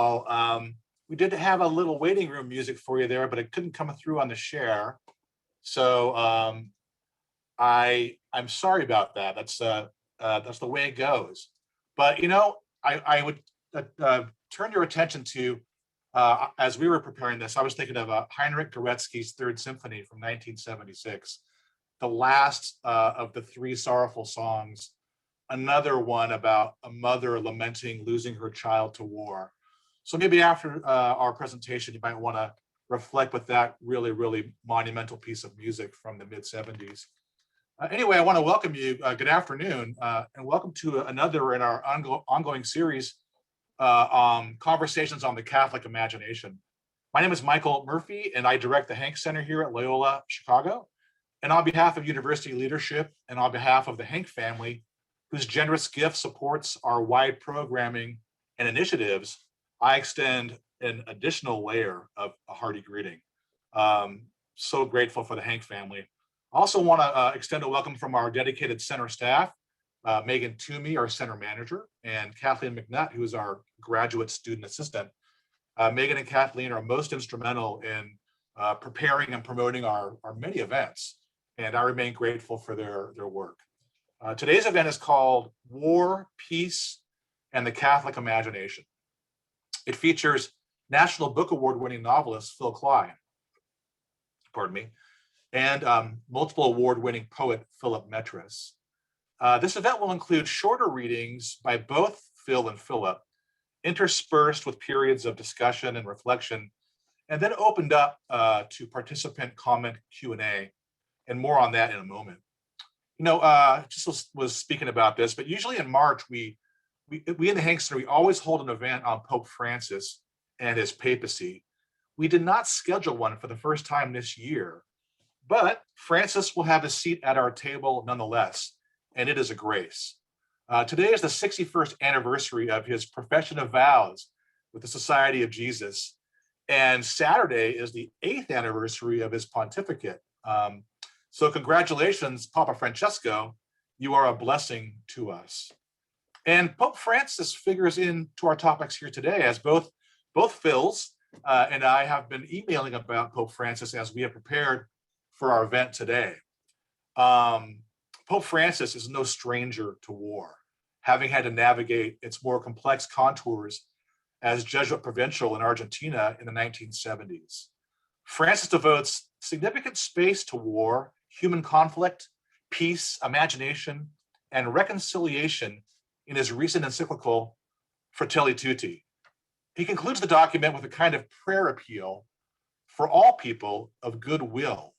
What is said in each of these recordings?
all, we did have a little waiting room music for you there, but it couldn't come through on the share. So I'm sorry about that. That's the way it goes. But I would turn your attention to as we were preparing this, I was thinking of Heinrich Goretzky's Third Symphony from 1976, the last of the three sorrowful songs, another one about a mother lamenting losing her child to war. So maybe after our presentation, you might want to reflect with that really, really monumental piece of music from the mid-70s. Anyway, I want to welcome you. Good afternoon, and welcome to another in our ongoing series on Conversations on the Catholic Imagination. My name is Michael Murphy, and I direct the Hank Center here at Loyola Chicago. And on behalf of university leadership and on behalf of the Hank family, whose generous gift supports our wide programming and initiatives, I extend an additional layer of a hearty greeting. So grateful for the Hank family. I also want to extend a welcome from our dedicated center staff, Megan Toomey, our center manager, and Kathleen McNutt, who is our graduate student assistant. Megan and Kathleen are most instrumental in preparing and promoting our many events, and I remain grateful for their work. Today's event is called War, Peace, and the Catholic Imagination. It features National Book Award winning novelist Phil Klay, and multiple award-winning poet Philip Metris. This event will include shorter readings by both Phil and Philip, interspersed with periods of discussion and reflection, and then opened up to participant comment Q&A, and more on that in a moment. Just was speaking about this, but usually in March, we in the Hank Center, we always hold an event on Pope Francis and his papacy. We did not schedule one for the first time this year, but Francis will have a seat at our table nonetheless, and it is a grace. Today is the 61st anniversary of his profession of vows with the Society of Jesus, and Saturday is the 8th anniversary of his pontificate. So congratulations, Papa Francesco, you are a blessing to us. And Pope Francis figures into our topics here today, as both Phil's and I have been emailing about Pope Francis as we have prepared for our event today. Pope Francis is no stranger to war, having had to navigate its more complex contours as Jesuit provincial in Argentina in the 1970s. Francis devotes significant space to war, human conflict, peace, imagination, and reconciliation in his recent encyclical, Fratelli Tutti. He concludes the document with a kind of prayer appeal for all people of goodwill.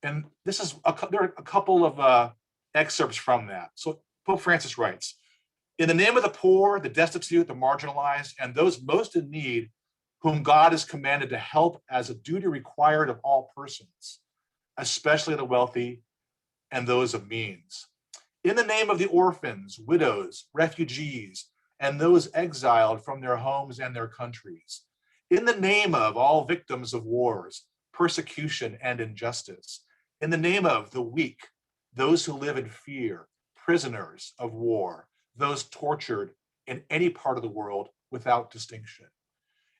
And there are a couple of excerpts from that. So Pope Francis writes, "In the name of the poor, the destitute, the marginalized, and those most in need, whom God is commanded to help as a duty required of all persons, especially the wealthy and those of means. In the name of the orphans, widows, refugees, and those exiled from their homes and their countries. In the name of all victims of wars, persecution, and injustice. In the name of the weak, those who live in fear, prisoners of war, those tortured in any part of the world without distinction.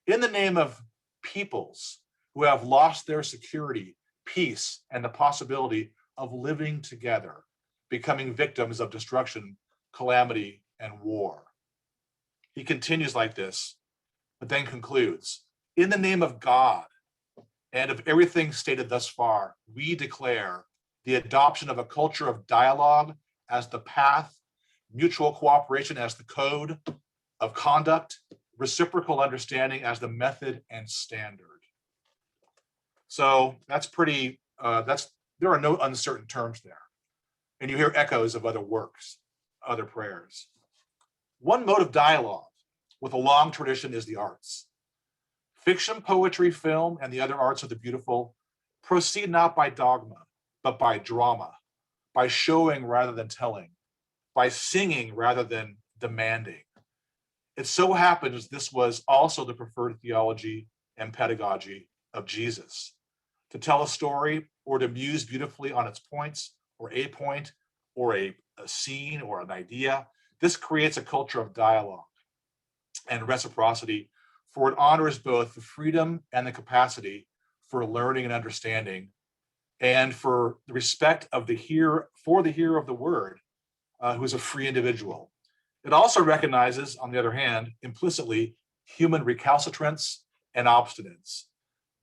In the name of peoples who have lost their security, peace, and the possibility of living together, becoming victims of destruction, calamity, and war." He continues like this, but then concludes, "In the name of God and of everything stated thus far, we declare the adoption of a culture of dialogue as the path, mutual cooperation as the code of conduct, reciprocal understanding as the method and standard." So that's pretty, there are no uncertain terms there. And you hear echoes of other works, other prayers. One mode of dialogue with a long tradition is the arts. Fiction, poetry, film, and the other arts of the beautiful proceed not by dogma, but by drama, by showing rather than telling, by singing rather than demanding. It so happens this was also the preferred theology and pedagogy of Jesus. To tell a story or to muse beautifully on its points, or a point, or a scene, or an idea, this creates a culture of dialogue. and reciprocity, for it honors both the freedom and the capacity for learning and understanding, and for the respect of the hearer, for the hearer of the word, who is a free individual. It also recognizes, on the other hand, implicitly, human recalcitrance and obstinance.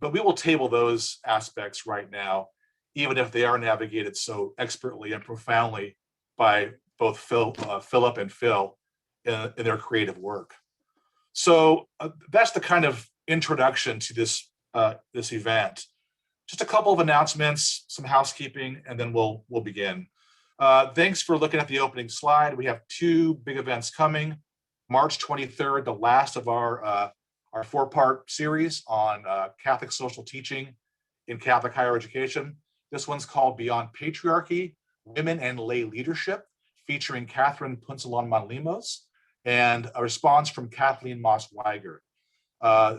But we will table those aspects right now, even if they are navigated so expertly and profoundly by both Philip and Phil in their creative work. So that's the kind of introduction to this event. Just a couple of announcements, some housekeeping, and then we'll begin. Thanks for looking at the opening slide. We have two big events coming. March 23rd, the last of our four-part series on Catholic social teaching in Catholic higher education. This one's called Beyond Patriarchy, Women and Lay Leadership, featuring Catherine Punsalon-Manlimos, and a response from Kathleen Moss-Weiger.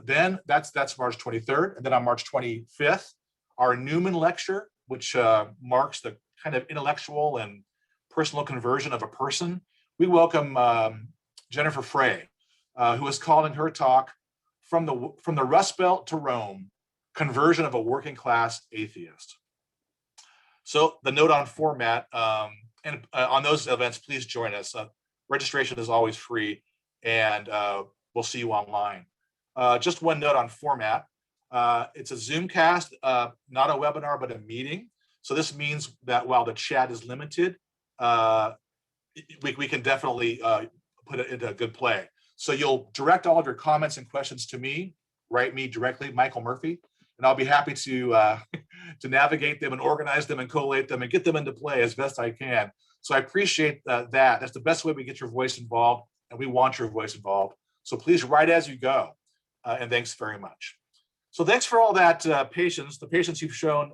Then that's March 23rd, and then on March 25th, our Newman Lecture, which marks the kind of intellectual and personal conversion of a person. We welcome Jennifer Frey, who is calling her talk from the Rust Belt to Rome, Conversion of a Working Class Atheist. So the note on format, and on those events, please join us. Registration is always free, and we'll see you online. Just one note on format. It's a Zoomcast, not a webinar, but a meeting. So this means that while the chat is limited, we can definitely put it into a good play. So you'll direct all of your comments and questions to me, write me directly, Michael Murphy, and I'll be happy to to navigate them and organize them and collate them and get them into play as best I can. So I appreciate that. That's the best way we get your voice involved, and we want your voice involved. So please write as you go, and thanks very much. So thanks for all that patience, the patience you've shown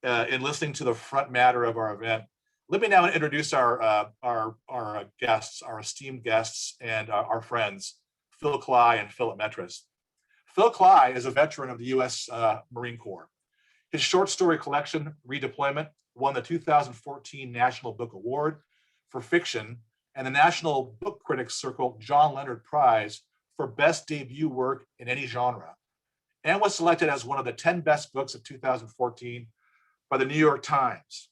in listening to the front matter of our event. Let me now introduce our guests, our esteemed guests, and our friends, Phil Klay and Philip Metris. Phil Klay is a veteran of the U.S. Marine Corps. His short story collection, Redeployment, won the 2014 National Book Award for fiction and the National Book Critics Circle John Leonard Prize for Best Debut Work in Any Genre, and was selected as one of the 10 best books of 2014 by the New York Times.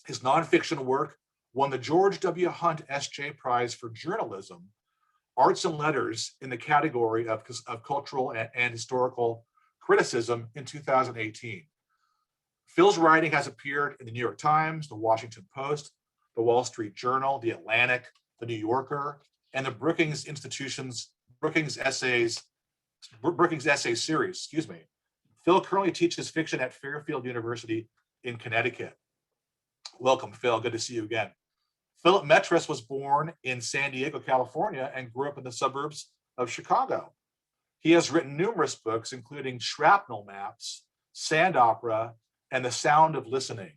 His nonfiction work won the George W. Hunt S.J. Prize for Journalism, Arts and Letters in the category of cultural and historical criticism in 2018. Phil's writing has appeared in the New York Times, the Washington Post, the Wall Street Journal, the Atlantic, the New Yorker, and the Brookings Essay Series, Phil currently teaches fiction at Fairfield University in Connecticut. Welcome, Phil, good to see you again. Philip Metris was born in San Diego, California, and grew up in the suburbs of Chicago. He has written numerous books, including Shrapnel Maps, Sand Opera, and The Sound of Listening.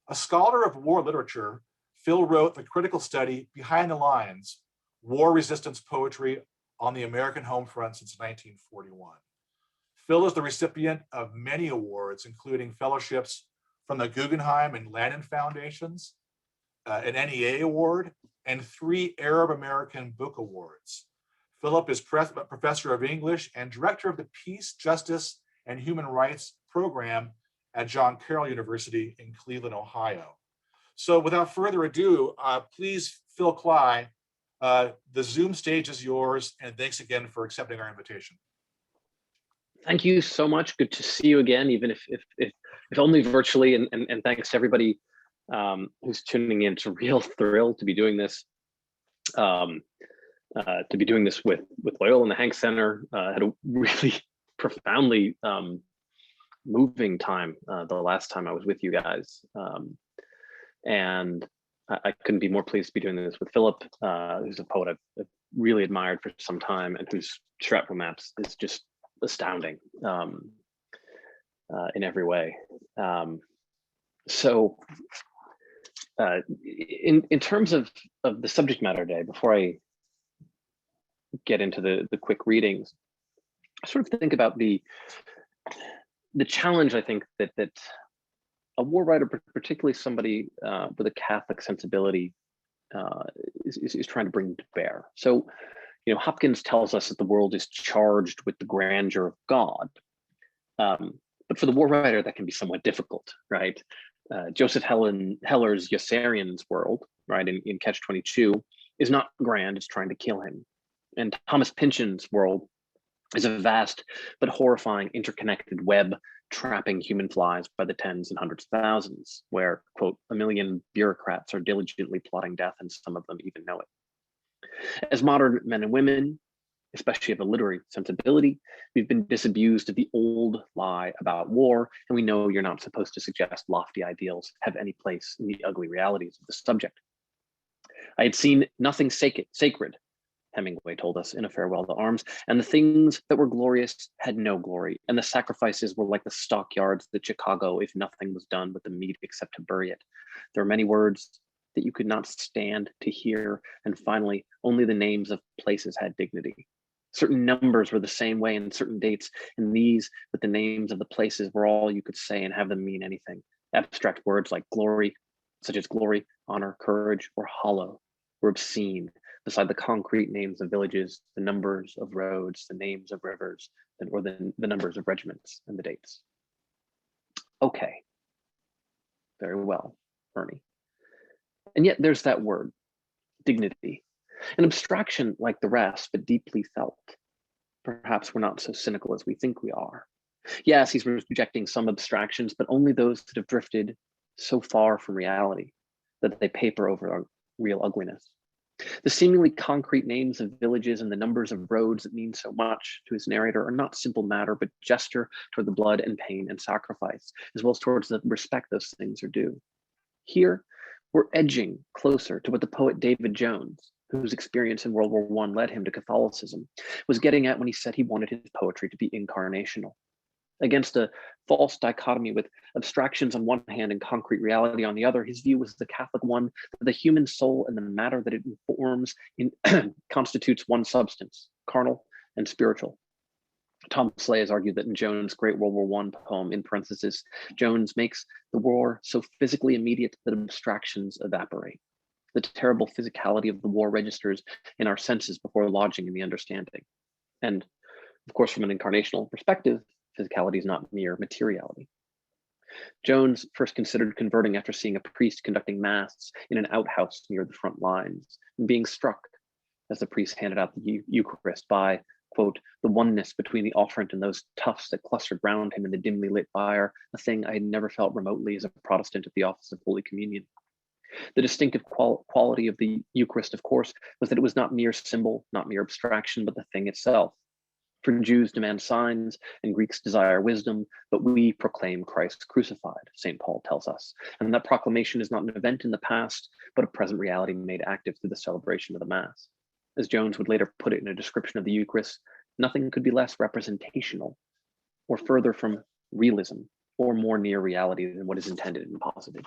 A scholar of war literature, Phil wrote the critical study Behind the Lines, War Resistance Poetry on the American Home Front since 1941. Phil is the recipient of many awards, including fellowships from the Guggenheim and Lannan Foundations, an NEA award, and 3 Arab American Book Awards. Philip is professor of English and director of the Peace, Justice, and Human Rights program at John Carroll University in Cleveland, Ohio. So without further ado, please, Phil Klay, the Zoom stage is yours, and thanks again for accepting our invitation. Thank you so much. Good to see you again, even if only virtually, and thanks to everybody who's tuning in. It's a real thrill to be doing this. With Loyola and the Hank Center. Had a really profoundly moving time the last time I was with you guys, and I couldn't be more pleased to be doing this with Philip, who's a poet I've really admired for some time, and whose Shrapnel Maps is just astounding in every way. In terms of the subject matter today, before I get into the quick readings, I sort of think about the challenge I think that a war writer, particularly somebody with a Catholic sensibility, is trying to bring to bear. So, Hopkins tells us that the world is charged with the grandeur of God. But for the war writer, that can be somewhat difficult, right? Joseph Heller's Yossarian's world, right, in Catch-22, is not grand, it's trying to kill him. And Thomas Pynchon's world is a vast but horrifying interconnected web trapping human flies by the tens and hundreds of thousands, where, quote, a million bureaucrats are diligently plotting death, and some of them even know it. As modern men and women, especially of a literary sensibility, we've been disabused of the old lie about war, and we know you're not supposed to suggest lofty ideals have any place in the ugly realities of the subject. I had seen nothing sacred, Hemingway told us in A Farewell to Arms, and the things that were glorious had no glory, and the sacrifices were like the stockyards at Chicago if nothing was done with the meat except to bury it. There are many words that you could not stand to hear, and finally, only the names of places had dignity. Certain numbers were the same way in certain dates, and these, with the names of the places, were all you could say and have them mean anything. Abstract words like glory, such as glory, honor, courage, or hollow, were obscene beside the concrete names of villages, the numbers of roads, the names of rivers, or the numbers of regiments and the dates. Okay, very well, Ernie. And yet there's that word, dignity, an abstraction like the rest, but deeply felt. Perhaps we're not so cynical as we think we are. Yes, he's rejecting some abstractions, but only those that have drifted so far from reality that they paper over our real ugliness. The seemingly concrete names of villages and the numbers of roads that mean so much to his narrator are not simple matter, but gesture toward the blood and pain and sacrifice, as well as towards the respect those things are due. Here, we're edging closer to what the poet David Jones, whose experience in World War I led him to Catholicism, was getting at when he said he wanted his poetry to be incarnational. Against a false dichotomy with abstractions on one hand and concrete reality on the other, his view was the Catholic one that the human soul and the matter that it informs constitutes one substance, carnal and spiritual. Tom Slay has argued that in Jones' great World War I poem, in parentheses, Jones makes the war so physically immediate that abstractions evaporate. The terrible physicality of the war registers in our senses before lodging in the understanding. And of course, from an incarnational perspective, physicality is not mere materiality. Jones first considered converting after seeing a priest conducting mass in an outhouse near the front lines and being struck as the priest handed out the Eucharist by, quote, the oneness between the offerant and those tufts that clustered round him in the dimly lit fire, a thing I had never felt remotely as a Protestant at the office of Holy Communion. The distinctive quality of the Eucharist, of course, was that it was not mere symbol, not mere abstraction, but the thing itself. For Jews demand signs and Greeks desire wisdom, but we proclaim Christ crucified, St. Paul tells us. And that proclamation is not an event in the past, but a present reality made active through the celebration of the Mass. As Jones would later put it in a description of the Eucharist, nothing could be less representational or further from realism or more near reality than what is intended and posited.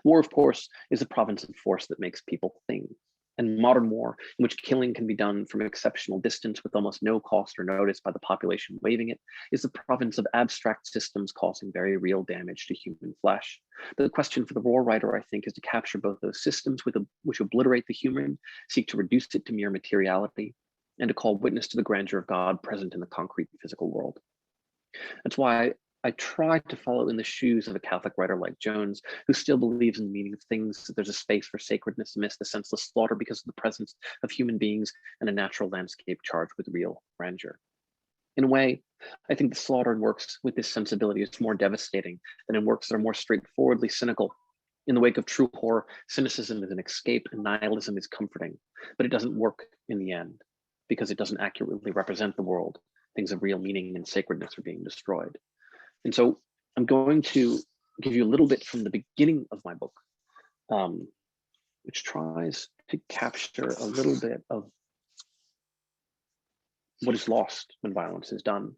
War, of course, is a province of force that makes people things. And modern war, in which killing can be done from exceptional distance with almost no cost or notice by the population waving it, is the province of abstract systems causing very real damage to human flesh. The question for the war writer, I think, is to capture both those systems which obliterate the human, seek to reduce it to mere materiality, and to call witness to the grandeur of God present in the concrete physical world. That's why I try to follow in the shoes of a Catholic writer like Jones, who still believes in the meaning of things, that there's a space for sacredness amidst the senseless slaughter because of the presence of human beings and a natural landscape charged with real grandeur. In a way, I think the slaughter in works with this sensibility is more devastating than in works that are more straightforwardly cynical. In the wake of true horror, cynicism is an escape and nihilism is comforting, but it doesn't work in the end because it doesn't accurately represent the world. Things of real meaning and sacredness are being destroyed. And so I'm going to give you a little bit from the beginning of my book, which tries to capture a little bit of what is lost when violence is done.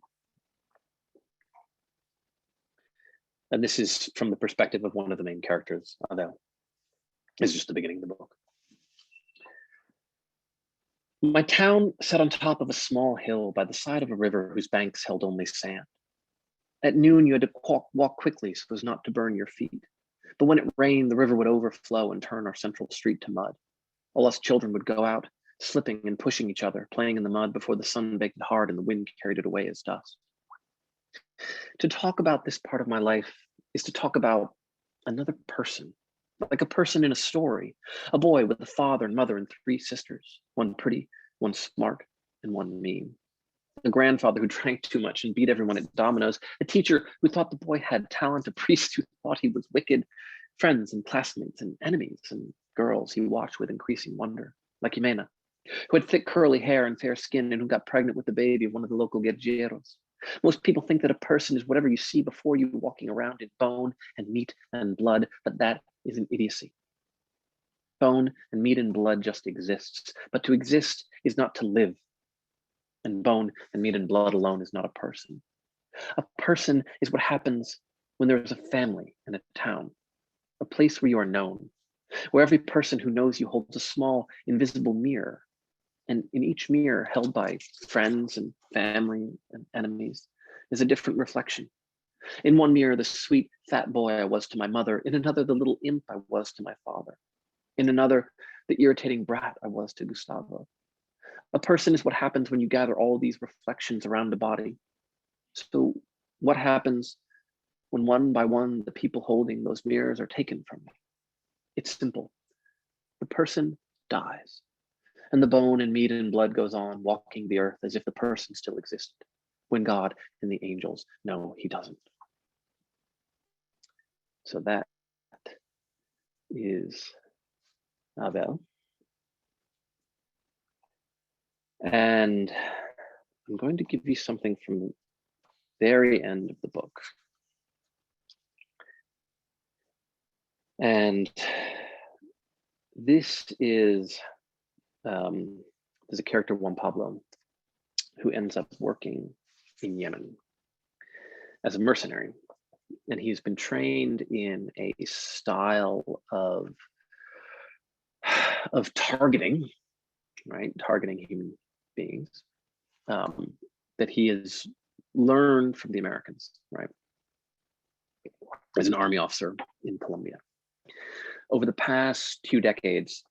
And this is from the perspective of one of the main characters, Adele. It's just the beginning of the book. My town sat on top of a small hill by the side of a river whose banks held only sand. At noon, you had to walk quickly so as not to burn your feet. But when it rained, the river would overflow and turn our central street to mud. All us children would go out slipping and pushing each other, playing in the mud before the sun baked it hard and the wind carried it away as dust. To talk about this part of my life is to talk about another person, like a person in a story, a boy with a father and mother and 3 sisters, one pretty, one smart, and one mean. A grandfather who drank too much and beat everyone at dominoes, a teacher who thought the boy had talent, a priest who thought he was wicked, friends and classmates and enemies and girls he watched with increasing wonder, like Jimena, who had thick curly hair and fair skin and who got pregnant with the baby of one of the local guerrilleros. Most people think that a person is whatever you see before you walking around in bone and meat and blood, but that is an idiocy. Bone and meat and blood just exists, but to exist is not to live. And bone and meat and blood alone is not a person. A person is what happens when there is a family and a town, a place where you are known, where every person who knows you holds a small invisible mirror. And in each mirror, held by friends and family and enemies, is a different reflection. In one mirror, the sweet fat boy I was to my mother. In another, the little imp I was to my father. In another, the irritating brat I was to Gustavo. A person is what happens when you gather all these reflections around a body. So what happens when one by one, the people holding those mirrors are taken from me? It's simple. The person dies. And the bone and meat and blood goes on, walking the earth as if the person still existed, when God and the angels know he doesn't. So that is Abel. And I'm going to give you something from the very end of the book. And this is, there's a character, Juan Pablo, who ends up working in Yemen as a mercenary. And he's been trained in a style of targeting, right? Targeting human beings that he has learned from the Americans, right? As an army officer in Colombia. Over the past 2 decades,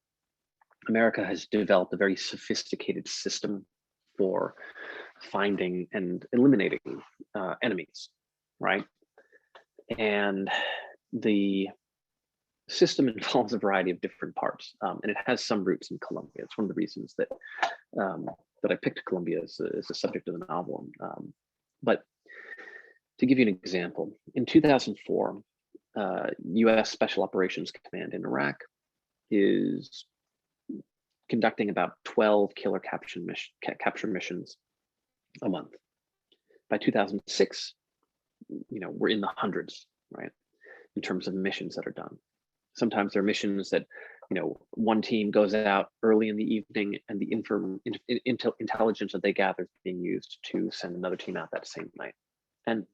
America has developed a very sophisticated system for finding and eliminating enemies, right? And the system involves a variety of different parts, and it has some roots in Colombia. It's one of the reasons that that I picked Colombia as a subject of the novel. But to give you an example, in 2004, U.S. Special Operations Command in Iraq is conducting about 12 killer capture missions a month. By 2006, we're in the hundreds, right, in terms of missions that are done. Sometimes there are missions that, one team goes out early in the evening and the intelligence that they gather is being used to send another team out that same night. And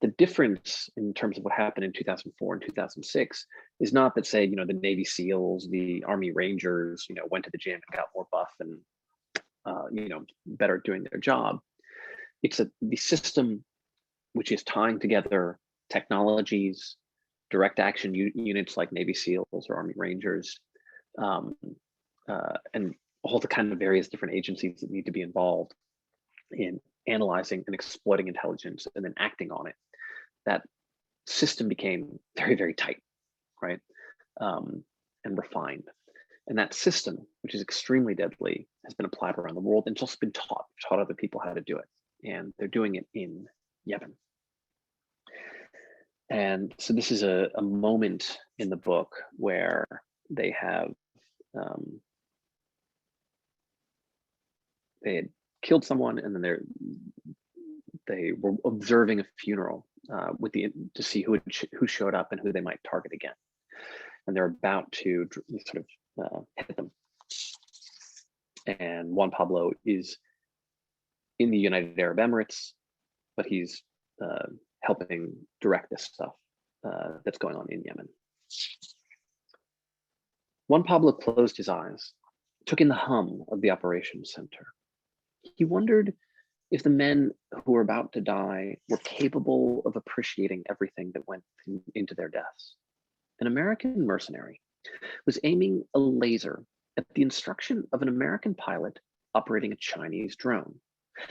the difference in terms of what happened in 2004 and 2006 is not that, say, the Navy SEALs, the Army Rangers, went to the gym and got more buff and, better at doing their job. It's the system which is tying together technologies, direct action units like Navy SEALs or Army Rangers, and all the kind of various different agencies that need to be involved in analyzing and exploiting intelligence and then acting on it. That system became very, very tight, right? And refined. And that system, which is extremely deadly, has been applied around the world and just been taught other people how to do it. And they're doing it in Yemen. And so this is a moment in the book where they have they had killed someone, and then they were observing a funeral to see who showed up and who they might target again. And they're about to sort of hit them. And Juan Pablo is in the United Arab Emirates, but he's helping direct this stuff that's going on in Yemen. Juan Pablo closed his eyes, took in the hum of the operations center. He wondered if the men who were about to die were capable of appreciating everything that went into their deaths. An American mercenary was aiming a laser at the instruction of an American pilot operating a Chinese drone.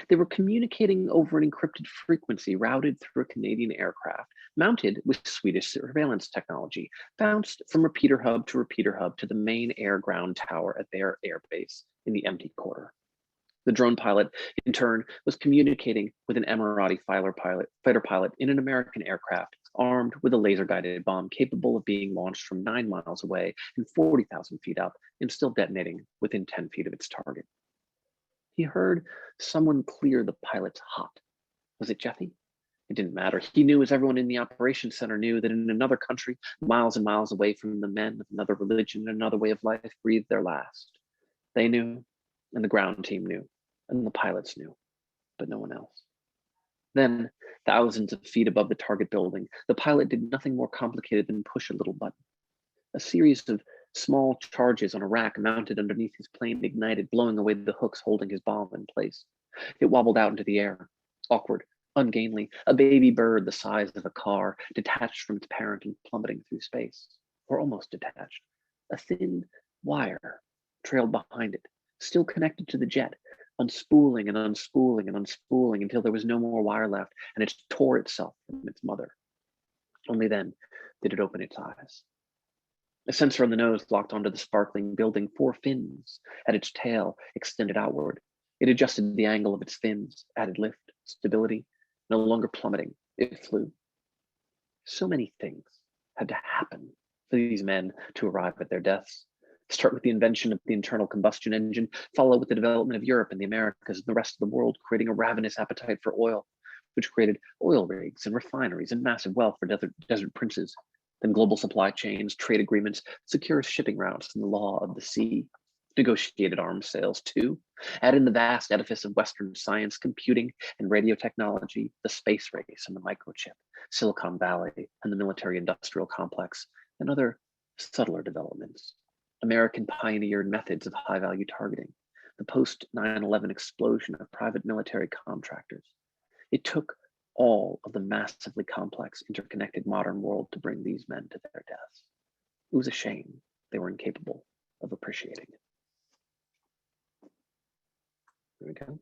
They were communicating over an encrypted frequency routed through a Canadian aircraft, mounted with Swedish surveillance technology, bounced from repeater hub to the main air-ground tower at their airbase in the empty quarter. The drone pilot, in turn, was communicating with an Emirati fighter pilot in an American aircraft armed with a laser-guided bomb capable of being launched from 9 miles away and 40,000 feet up and still detonating within 10 feet of its target. He heard someone clear the pilot's hot. Was it Jeffy? It didn't matter. He knew, as everyone in the operations center knew, that in another country, miles and miles away from the men of another religion and another way of life, breathed their last. They knew, and the ground team knew, and the pilots knew, but no one else. Then, thousands of feet above the target building, the pilot did nothing more complicated than push a little button. A series of small charges on a rack mounted underneath his plane ignited, blowing away the hooks holding his bomb in place. It wobbled out into the air, awkward, ungainly, a baby bird the size of a car, detached from its parent and plummeting through space, or almost detached. A thin wire trailed behind it, still connected to the jet, unspooling and unspooling and unspooling until there was no more wire left, and it tore itself from its mother. Only then did it open its eyes. A sensor on the nose locked onto the sparkling building, 4 fins at its tail extended outward. It adjusted the angle of its fins, added lift, stability, no longer plummeting. It flew. So many things had to happen for these men to arrive at their deaths. Start with the invention of the internal combustion engine, follow with the development of Europe and the Americas and the rest of the world, creating a ravenous appetite for oil, which created oil rigs and refineries and massive wealth for desert princes. Then global supply chains, trade agreements, secure shipping routes, and the law of the sea. Negotiated arms sales too. Add in the vast edifice of Western science, computing, and radio technology, the space race and the microchip, Silicon Valley and the military-industrial complex, and other subtler developments. American pioneered methods of high-value targeting, the post-9/11 explosion of private military contractors. It took all of the massively complex, interconnected modern world to bring these men to their deaths. It was a shame they were incapable of appreciating it. There we go.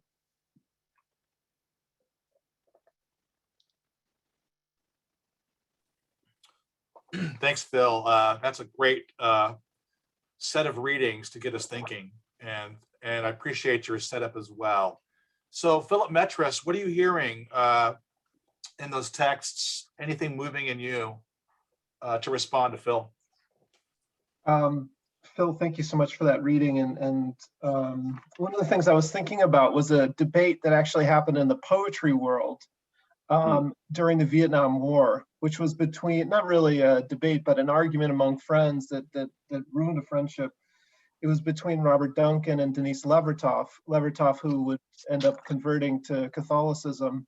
Thanks, Phil. That's a great set of readings to get us thinking, and I appreciate your setup as well. So, Philip Metris, what are you hearing in those texts? Anything moving in you to respond to Phil? Phil, thank you so much for that reading. And one of the things I was thinking about was a debate that actually happened in the poetry world during the Vietnam War, which was between, not really a debate, but an argument among friends that ruined a friendship. It was between Robert Duncan and Denise Levertov, who would end up converting to Catholicism.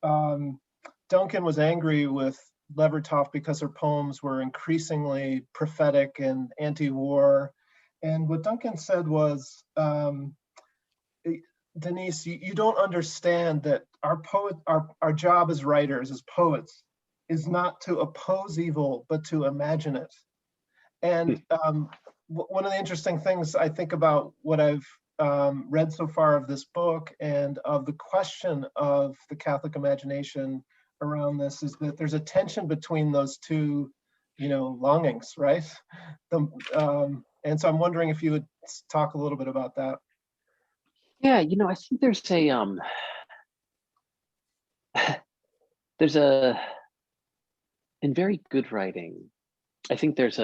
Duncan was angry with Levertov because her poems were increasingly prophetic and anti-war. And what Duncan said was, Denise, you don't understand that our job as writers, as poets, is not to oppose evil, but to imagine it. And one of the interesting things I think about what I've read so far of this book and of the question of the Catholic imagination around this is that there's a tension between those two, longings, right? And so I'm wondering if you would talk a little bit about that. Yeah, I think there's in very good writing, I think there's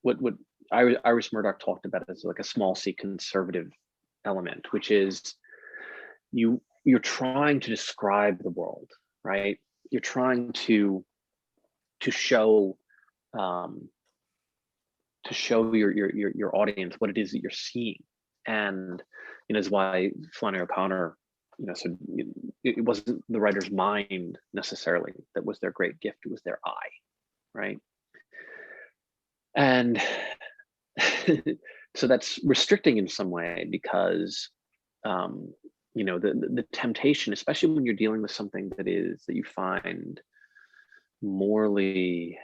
what Iris Murdoch talked about as like a small c conservative element, which is you're trying to describe the world, right? You're trying to show your audience what it is that you're seeing, and is why Flannery O'Connor, said it wasn't the writer's mind necessarily that was their great gift; it was their eye, right? And so that's restricting in some way because the temptation, especially when you're dealing with something that you find morally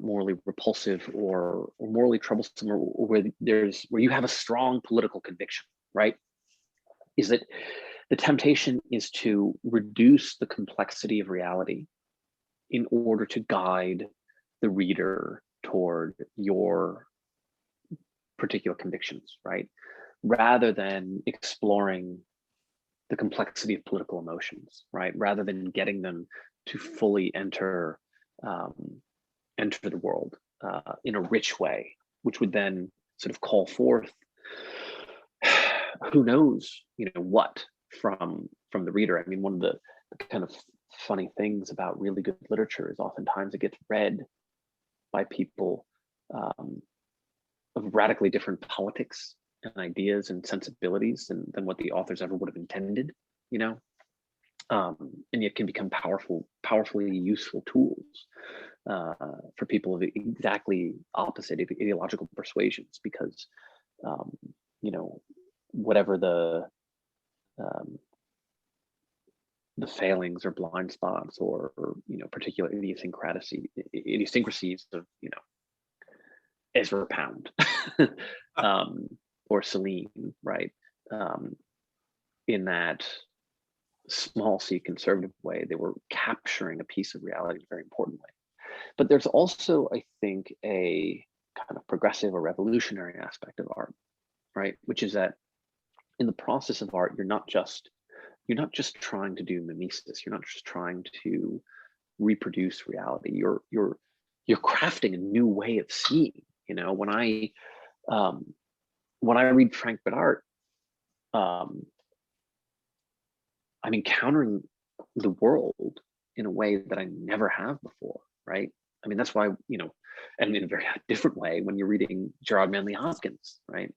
morally repulsive or morally troublesome, or where you have a strong political conviction, right? Is that the temptation is to reduce the complexity of reality in order to guide the reader toward your particular convictions, right? Rather than exploring the complexity of political emotions, right? Rather than getting them to fully enter the world in a rich way, which would then sort of call forth who knows, what from the reader. I mean, one of the kind of funny things about really good literature is oftentimes it gets read by people of radically different politics and ideas and sensibilities than what the authors ever would have intended, and yet can become powerfully useful tools for people of exactly opposite ideological persuasions, because whatever the failings or blind spots or particular idiosyncrasies of Ezra Pound or Celine, right? In that small c conservative way, they were capturing a piece of reality in a very important way. But there's also, I think, a kind of progressive or revolutionary aspect of art, right? Which is that in the process of art, you're not just trying to do mimesis. You're not just trying to reproduce reality. You're crafting a new way of seeing. When I read Frank Bidart, I'm encountering the world in a way that I never have before, right? I mean, that's why, and in a very different way when you're reading Gerard Manley Hopkins, right?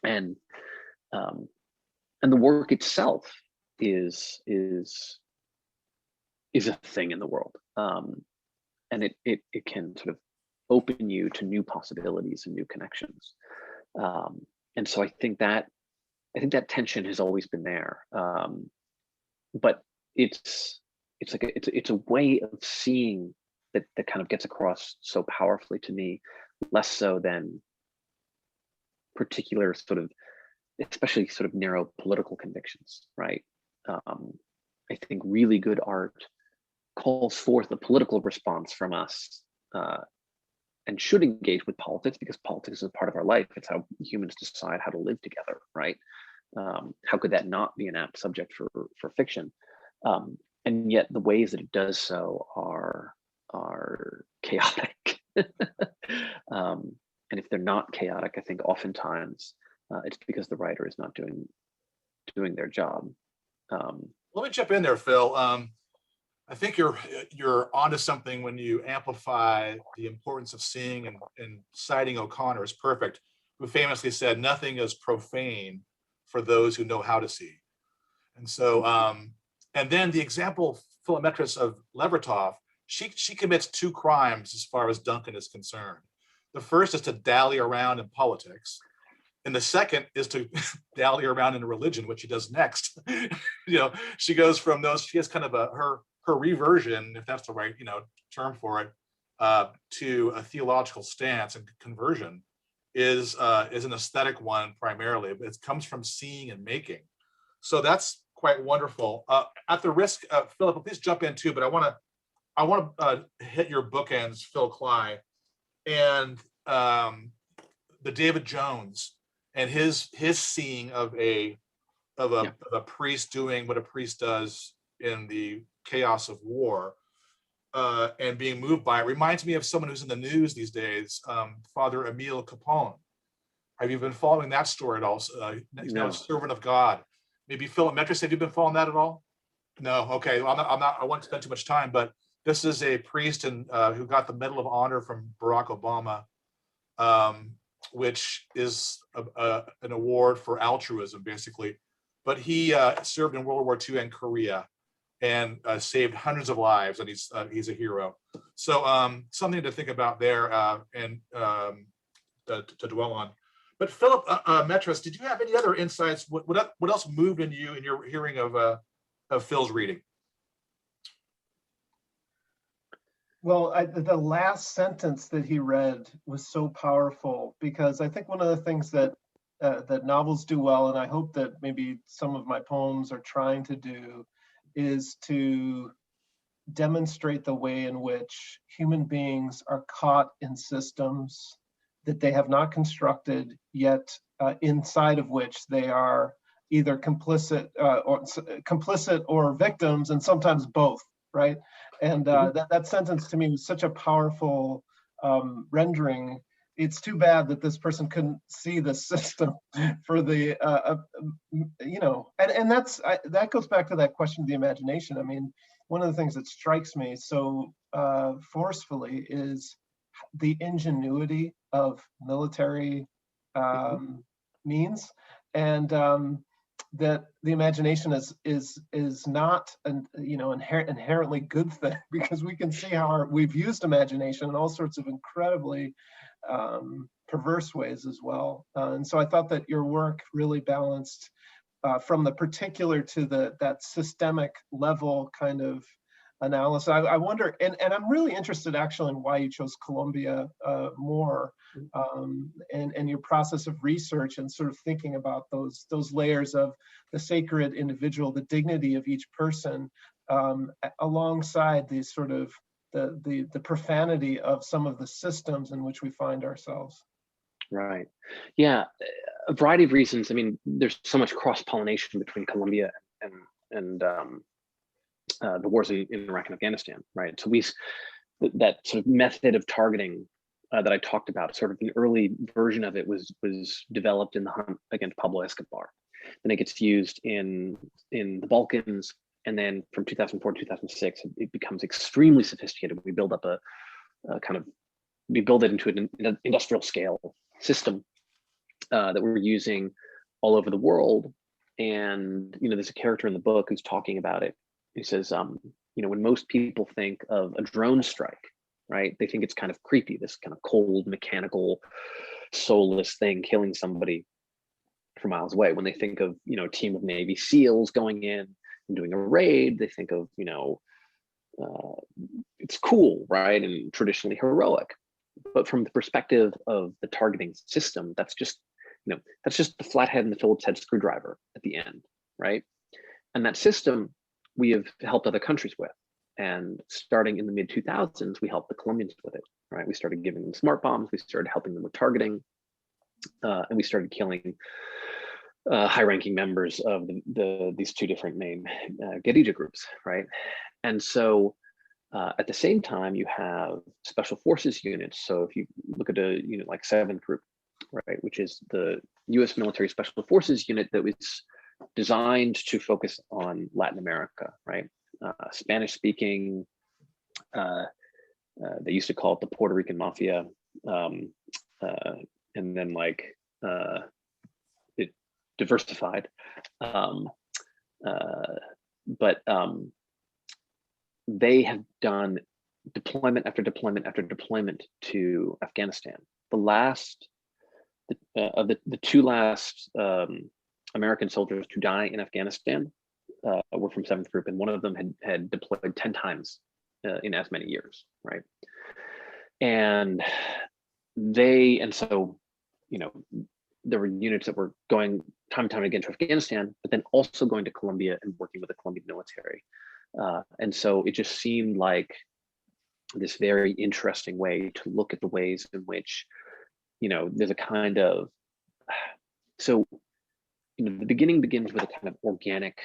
And the work itself is a thing in the world, and it can sort of open you to new possibilities and new connections, and so I think that tension has always been there, but it's a way of seeing that kind of gets across so powerfully to me, less so than particular sort of, especially sort of narrow political convictions, right? I think really good art calls forth a political response from us, and should engage with politics, because politics is a part of our life. It's how humans decide how to live together, right? How could that not be an apt subject for fiction? And yet the ways that it does so are chaotic. And if they're not chaotic, I think oftentimes it's because the writer is not doing their job. Let me jump in there, Phil. I think you're onto something when you amplify the importance of seeing, and citing O'Connor is perfect, who famously said, "Nothing is profane for those who know how to see." And so, and then the example Philometrist of Levertov, she commits two crimes as far as Duncan is concerned. The first is to dally around in politics, and the second is to dally around in religion, which she does next. She goes from those. She has kind of her reversion, if that's the right term for it, to a theological stance, and conversion is an aesthetic one primarily, but it comes from seeing and making. So that's quite wonderful. At the risk, Philip, please jump in too, but I want to hit your bookends, Phil Klay, and the David Jones and his seeing of a priest doing what a priest does in the chaos of war, and being moved by it. Reminds me of someone who's in the news these days, Father Emile Capone. Have you been following that story at all? He's now a servant of God. Maybe Philometrist, have you been following that at all? No. Okay. Well, I'm not. I won't spend too much time, but this is a priest who got the Medal of Honor from Barack Obama, which is an award for altruism, basically. But he served in World War II and Korea, and saved hundreds of lives, and he's a hero. So something to think about there, and to dwell on. But Philip Metros, did you have any other insights? What else moved in you in your hearing of Phil's reading? Well, the last sentence that he read was so powerful, because I think one of the things that that novels do well, and I hope that maybe some of my poems are trying to do, is to demonstrate the way in which human beings are caught in systems that they have not constructed yet, inside of which they are either complicit or victims, and sometimes both, right? And that sentence to me was such a powerful rendering. It's too bad that this person couldn't see the system for the, and that goes back to that question of the imagination. I mean, one of the things that strikes me so forcefully is the ingenuity of military means, and that the imagination is not an inherently good thing, because we can see how we've used imagination in all sorts of incredibly perverse ways as well. And so I thought that your work really balanced from the particular to that systemic level kind of analysis. I wonder, and I'm really interested actually in why you chose Colombia more, and your process of research and sort of thinking about those layers of the sacred individual, the dignity of each person, alongside these sort of the profanity of some of the systems in which we find ourselves. Right. Yeah. A variety of reasons. I mean, there's so much cross-pollination between Colombia and the wars in Iraq and Afghanistan, right? So that sort of method of targeting that I talked about, sort of an early version of it was developed in the hunt against Pablo Escobar. Then it gets used in the Balkans, and then from 2004 to 2006, it becomes extremely sophisticated. We build up we build it into an industrial scale system that we're using all over the world. And there's a character in the book who's talking about it. He says, when most people think of a drone strike, right, they think it's kind of creepy, this kind of cold, mechanical, soulless thing killing somebody from miles away. When they think of a team of Navy SEALs going in and doing a raid, they think of it's cool, right, and traditionally heroic. But from the perspective of the targeting system, that's just the flathead and the Phillips head screwdriver at the end, right? And that system we have helped other countries with. And starting in the mid 2000s, we helped the Colombians with it, right? We started giving them smart bombs. We started helping them with targeting, and we started killing high-ranking members of these two different main guerrilla groups, right? And so at the same time, you have special forces units. So if you look at a unit like 7th Group, right, which is the U.S. military special forces unit that was designed to focus on Latin America, right? Spanish speaking, they used to call it the Puerto Rican Mafia. And then it diversified. But they have done deployment after deployment after deployment to Afghanistan. The two last American soldiers to die in Afghanistan were from 7th Group, and one of them had deployed 10 times in as many years, right? And so there were units that were going time and time again to Afghanistan, but then also going to Colombia and working with the Colombian military. And so it just seemed like this very interesting way to look at the ways in which, there's a kind of, the beginning begins with a kind of organic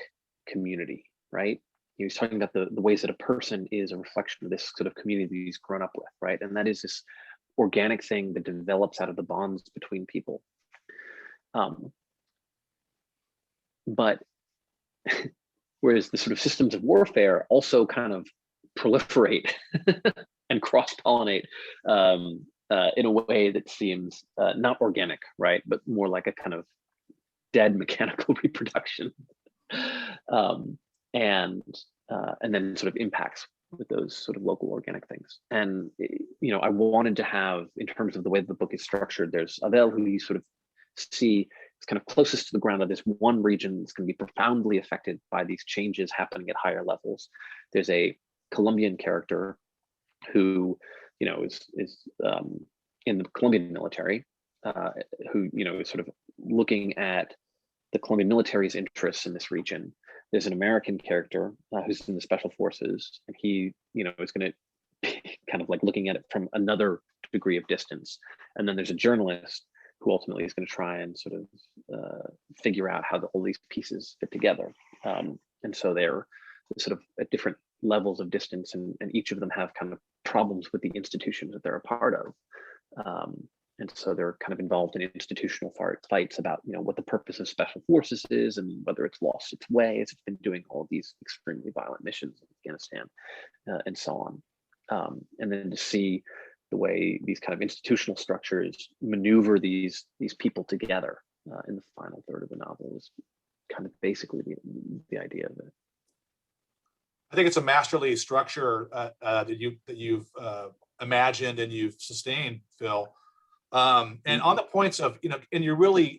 community, right? He's talking about the ways that a person is a reflection of this sort of community he's grown up with, right? And that is this organic thing that develops out of the bonds between people. But whereas the sort of systems of warfare also kind of proliferate and cross-pollinate in a way that seems not organic, right? But more like a kind of dead mechanical reproduction. And then sort of impacts with those sort of local organic things. And, I wanted to have, in terms of the way the book is structured, there's Abel, who you sort of see is kind of closest to the ground of this one region that's going to be profoundly affected by these changes happening at higher levels. There's a Colombian character who, is in the Colombian military, who, is sort of looking at the Colombian military's interests in this region. There's an American character who's in the special forces, and he, is going to kind of like looking at it from another degree of distance. And then there's a journalist who ultimately is going to try and sort of figure out how all these pieces fit together. And so they're sort of at different levels of distance, and each of them have kind of problems with the institutions that they're a part of. And so they're kind of involved in institutional fights about, what the purpose of special forces is and whether it's lost its way as it's been doing all these extremely violent missions in Afghanistan, and so on. And then to see the way these kind of institutional structures maneuver these people together in the final third of the novel is kind of basically the idea of it. I think it's a masterly structure that you've imagined and you've sustained, Phil. And on the points of, and you're really,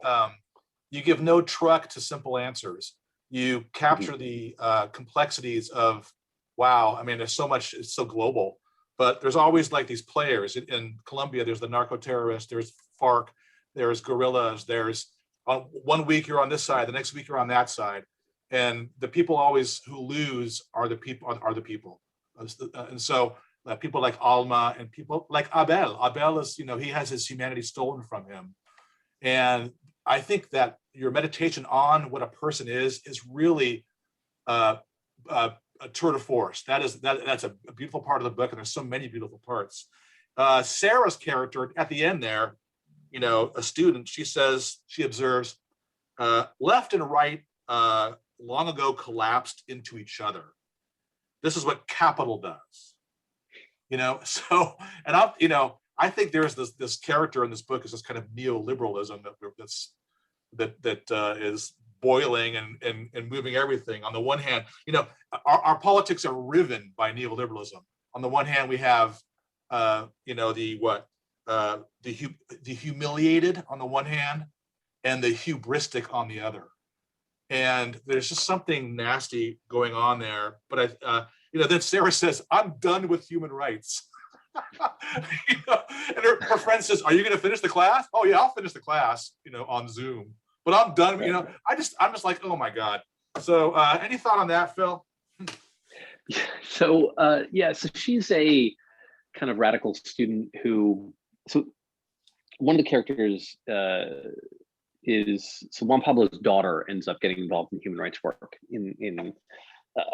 you give no truck to simple answers. You capture the complexities of, wow, I mean, there's so much, it's so global, but there's always like these players. In Colombia, there's the narco terrorists, there's FARC, there's guerrillas, there's, 1 week you're on this side, the next week you're on that side. And the people always who lose are the people. And so people like Alma and people like Abel is, he has his humanity stolen from him. And I think that your meditation on what a person is really a tour de force. That's a beautiful part of the book, and there's so many beautiful parts. Sarah's character at the end there, a student, she observes, left and right long ago collapsed into each other. This is what capital does, so, and I think there's this character in this book is this kind of neoliberalism that is boiling and moving everything. On the one hand, our politics are riven by neoliberalism. On the one hand, we have the humiliated on the one hand and the hubristic on the other. And there's just something nasty going on there. But then Sarah says, "I'm done with human rights." And her friend says, "Are you going to finish the class?" "Oh yeah, I'll finish the class, on Zoom. But I'm done. I'm just like, oh my God." So any thought on that, Phil? So so she's a kind of radical student who. So one of the characters so Juan Pablo's daughter ends up getting involved in human rights work in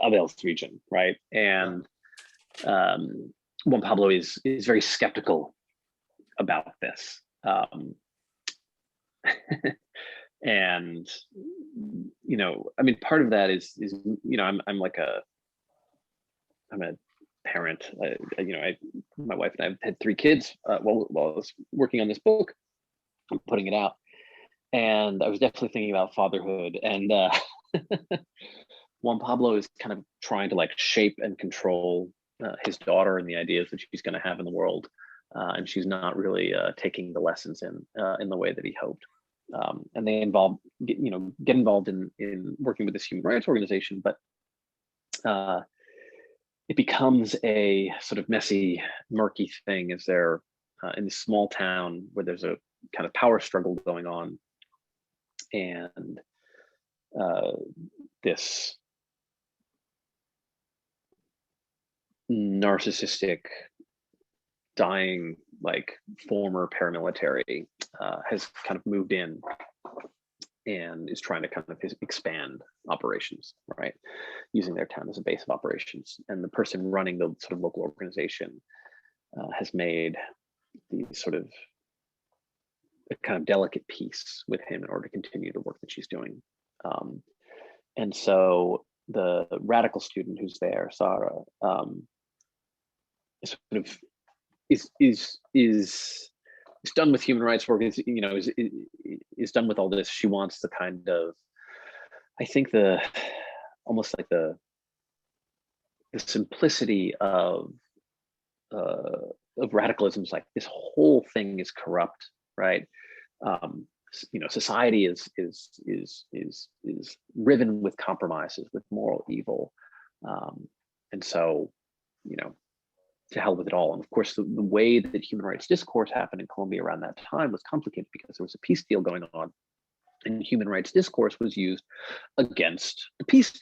Abel's region, right? And Juan Pablo is very skeptical about this, and I mean, part of that is I'm a parent. My wife and I had 3 kids while I was working on this book, putting it out. And I was definitely thinking about fatherhood, and Juan Pablo is kind of trying to like shape and control his daughter and the ideas that she's going to have in the world, and she's not really taking the lessons in the way that he hoped. And they get involved in working with this human rights organization, but it becomes a sort of messy, murky thing as they're in this small town where there's a kind of power struggle going on. And this narcissistic, dying, like former paramilitary has kind of moved in and is trying to kind of expand operations, right? Using their town as a base of operations. And the person running the sort of local organization has made the sort of a kind of delicate peace with him in order to continue the work that she's doing. And so the radical student who's there, Sarah, sort of is done with human rights work, is done with all this. She wants the kind of, I think almost like the simplicity of radicalism is like, this whole thing is corrupt, right? Society is riven with compromises, with moral evil, and so to hell with it all. And of course, the way that human rights discourse happened in Colombia around that time was complicated because there was a peace deal going on, and human rights discourse was used against the peace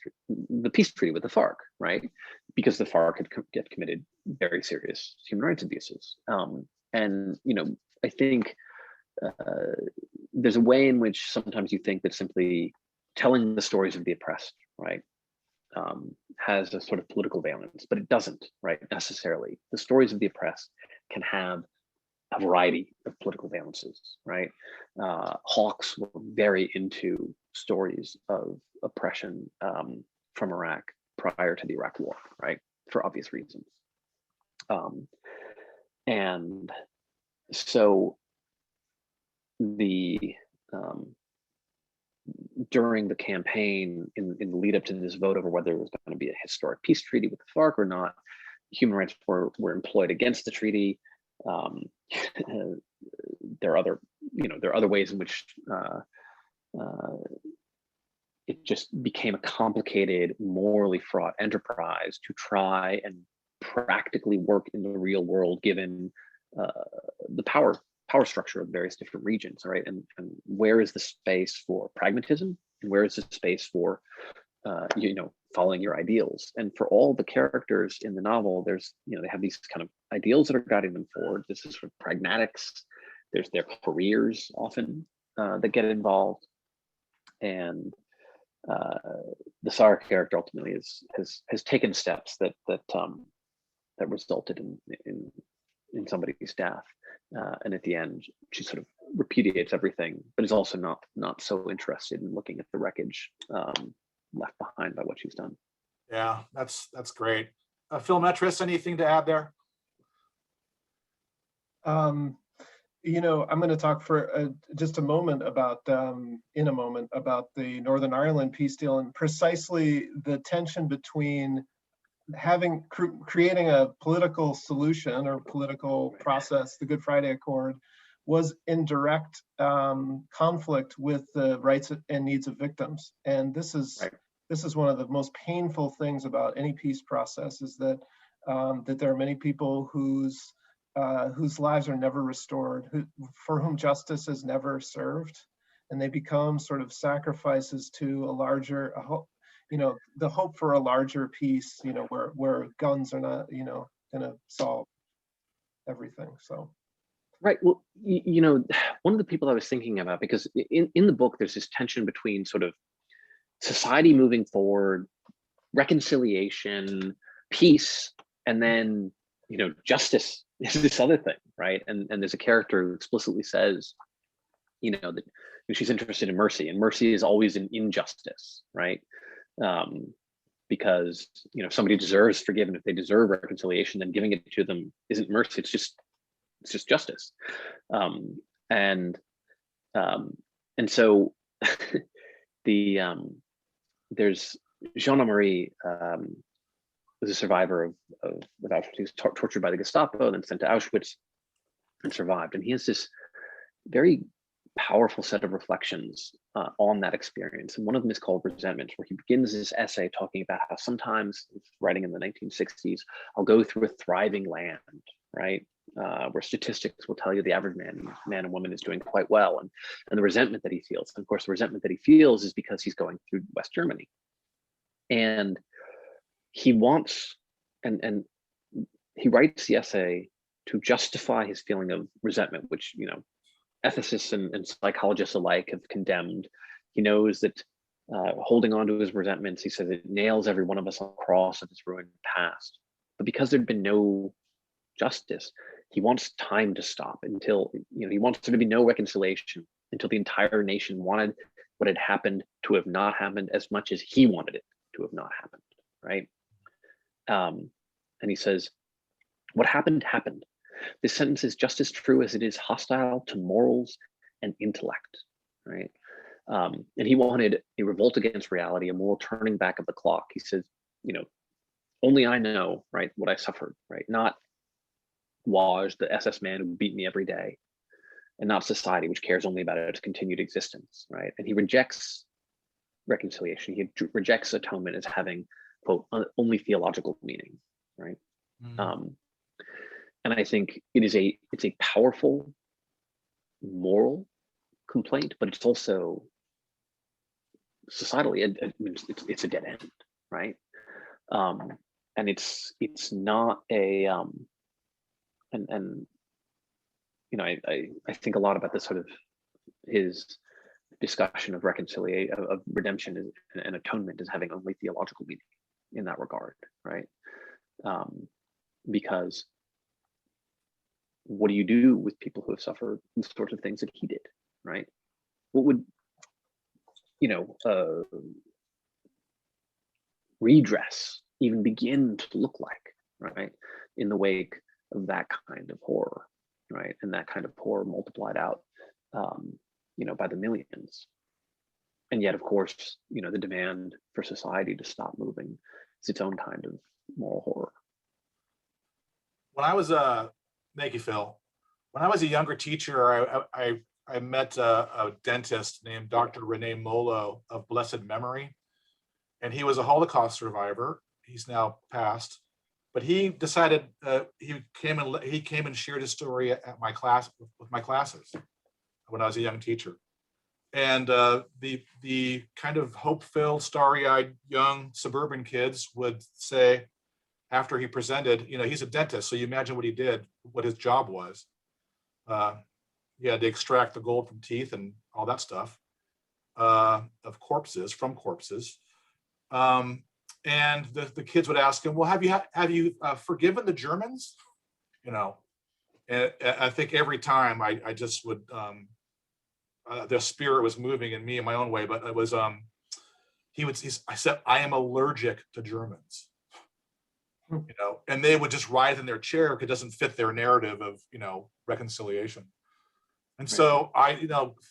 treaty with the FARC, right? Because the FARC had committed very serious human rights abuses. And I think there's a way in which sometimes you think that simply telling the stories of the oppressed, right, has a sort of political valence, but it doesn't, right, necessarily. The stories of the oppressed can have a variety of political valences, right? Hawks were very into stories of oppression from Iraq prior to the Iraq War, right, for obvious reasons. And so during the campaign, in the lead up to this vote over whether it was going to be a historic peace treaty with the FARC or not, human rights were employed against the treaty. There are other ways in which it just became a complicated, morally fraught enterprise to try and practically work in the real world, given the power structure of various different regions, right? And where is the space for pragmatism, and where is the space for following your ideals? And for all the characters in the novel, there's they have these kind of ideals that are guiding them forward. This is sort of pragmatics. There's their careers often that get involved, and the Sarah character ultimately has taken steps that resulted in somebody's death, and at the end she sort of repudiates everything, but is also not so interested in looking at the wreckage left behind by what she's done. Yeah, that's great. Phil Metris, anything to add there? I'm going to talk for just a moment about the Northern Ireland peace deal, and precisely the tension between creating a political solution or political process. The Good Friday Accord was in direct conflict with the rights and needs of victims, and this is one of the most painful things about any peace process, is that there are many people whose lives are never restored, for whom justice is never served, and they become sort of sacrifices to a larger, the hope for a larger peace, where guns are not, going to solve everything. So. Right. Well, one of the people I was thinking about, because in the book, there's this tension between sort of society moving forward, reconciliation, peace, and then, justice is this other thing, right? And there's a character who explicitly says, that she's interested in mercy, and mercy is always an injustice, right? Because if somebody deserves forgiveness, if they deserve reconciliation, then giving it to them isn't mercy; it's just justice. And so there's Jean-Marie was a survivor of Auschwitz. He was tortured by the Gestapo, then sent to Auschwitz, and survived. And he has this very powerful set of reflections on that experience. And one of them is called Resentment, where he begins his essay talking about how sometimes, writing in the 1960s, I'll go through a thriving land, right? Where statistics will tell you the average man and woman is doing quite well, and the resentment that he feels. And of course, the resentment that he feels is because he's going through West Germany. And he wants, and he writes the essay to justify his feeling of resentment, which, ethicists and psychologists alike have condemned. He knows that holding on to his resentments, he says, it nails every one of us on the cross of his ruined past. But because there'd been no justice, he wants time to stop until, he wants there to be no reconciliation until the entire nation wanted what had happened to have not happened as much as he wanted it to have not happened, right? And he says, what happened, happened. This sentence is just as true as it is hostile to morals and intellect, right? And he wanted a revolt against reality, a moral turning back of the clock. He says, only I know, right, what I suffered, right? Not Waj, the SS man who beat me every day, and not society, which cares only about its continued existence, right? And he rejects reconciliation. He rejects atonement as having, quote, only theological meaning, right? And I think it's a powerful moral complaint, but it's also societally, it's a dead end, right? And it's not a and you know, I think a lot about this sort of his discussion of reconciliation, of redemption and atonement as having only theological meaning in that regard, right? Because what do you do with people who have suffered the sorts of things that he did, right? What would, redress even begin to look like, right? In the wake of that kind of horror, right? And that kind of horror multiplied out, by the millions. And yet, of course, the demand for society to stop moving is its own kind of moral horror. When I was thank you, Phil. When I was a younger teacher, I met a dentist named Dr. Rene Molo of blessed memory, and he was a Holocaust survivor. He's now passed, but he decided he came and shared his story at my class with my classes when I was a young teacher. And the kind of hope-filled, starry-eyed young suburban kids would say, after he presented, he's a dentist, so you imagine what he did, what his job was. He had to extract the gold from teeth and all that stuff from corpses. And the kids would ask him, well, have you forgiven the Germans? And I think every time I just would, the spirit was moving in me in my own way, but it was, I said, I am allergic to Germans. And they would just writhe in their chair because it doesn't fit their narrative of, reconciliation. And so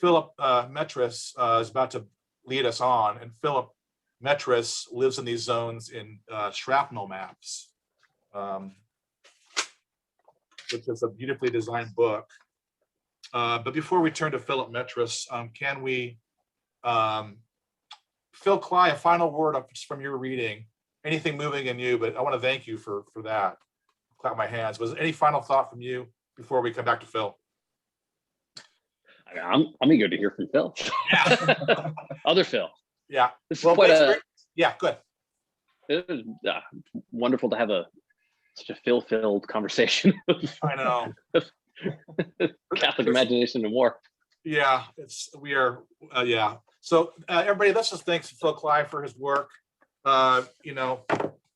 Philip Metris is about to lead us on, and Philip Metris lives in these zones in shrapnel maps, which is a beautifully designed book. But before we turn to Philip Metris, can we, Phil Klay, a final word from your reading? Anything moving in you, but I want to thank you for that. Clap my hands. Was there any final thought from you before we come back to Phil? I'm eager to hear from Phil. Yeah. Other Phil. Yeah. This is quite yeah, good. It was wonderful to have such a Phil-filled conversation. I know. Catholic imagination and war. Yeah, yeah. So everybody, let's just thank Phil Klay for his work.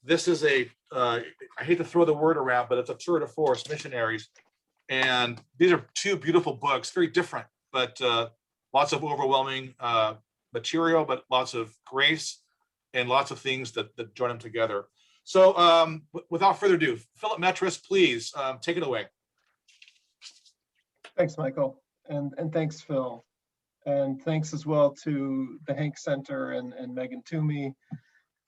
This is I hate to throw the word around, but it's a tour de force, missionaries. And these are two beautiful books, very different, but lots of overwhelming material, but lots of grace and lots of things that join them together. So without further ado, Philip Metris, please take it away. Thanks, Michael. And thanks, Phil. And thanks as well to the Hank Center and Megan Toomey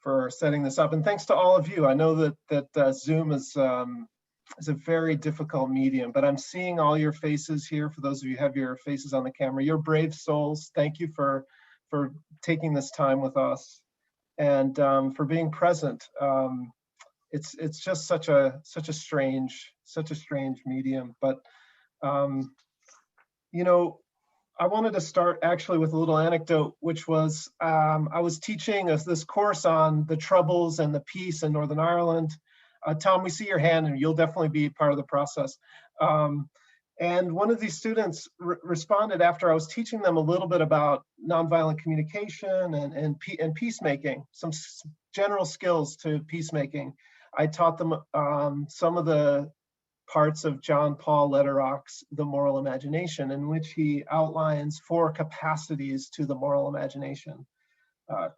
for setting this up. And thanks to all of you. I know that Zoom is a very difficult medium, but I'm seeing all your faces here. For those of you who have your faces on the camera, you're brave souls. Thank you for taking this time with us and for being present. It's just such a strange medium, but I wanted to start actually with a little anecdote, which was I was teaching this course on the Troubles and the peace in Northern Ireland. Tom, we see your hand and you'll definitely be part of the process. And one of these students responded after I was teaching them a little bit about nonviolent communication and peacemaking, some general skills to peacemaking. I taught them some of the parts of John Paul Lederach's The Moral Imagination, in which he outlines 4 capacities to the moral imagination: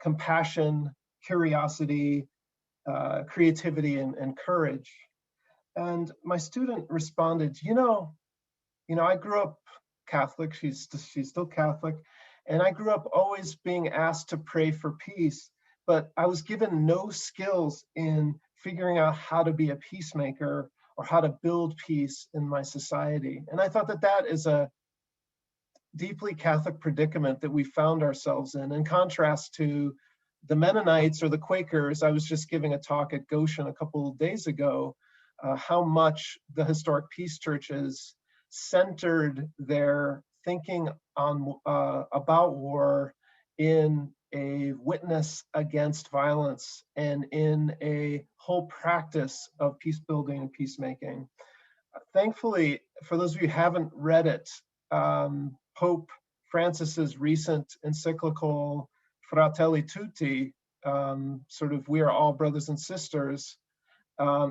compassion, curiosity, creativity, and courage. And my student responded, I grew up Catholic, she's still Catholic, and I grew up always being asked to pray for peace, but I was given no skills in figuring out how to be a peacemaker or how to build peace in my society. And I thought that is a deeply Catholic predicament that we found ourselves in contrast to the Mennonites or the Quakers. I was just giving a talk at Goshen a couple of days ago how much the historic peace churches centered their thinking on about war in a witness against violence and in a whole practice of peace building and peacemaking. Thankfully, for those of you who haven't read it, Pope Francis's recent encyclical Fratelli Tutti, sort of "We are all brothers and sisters,"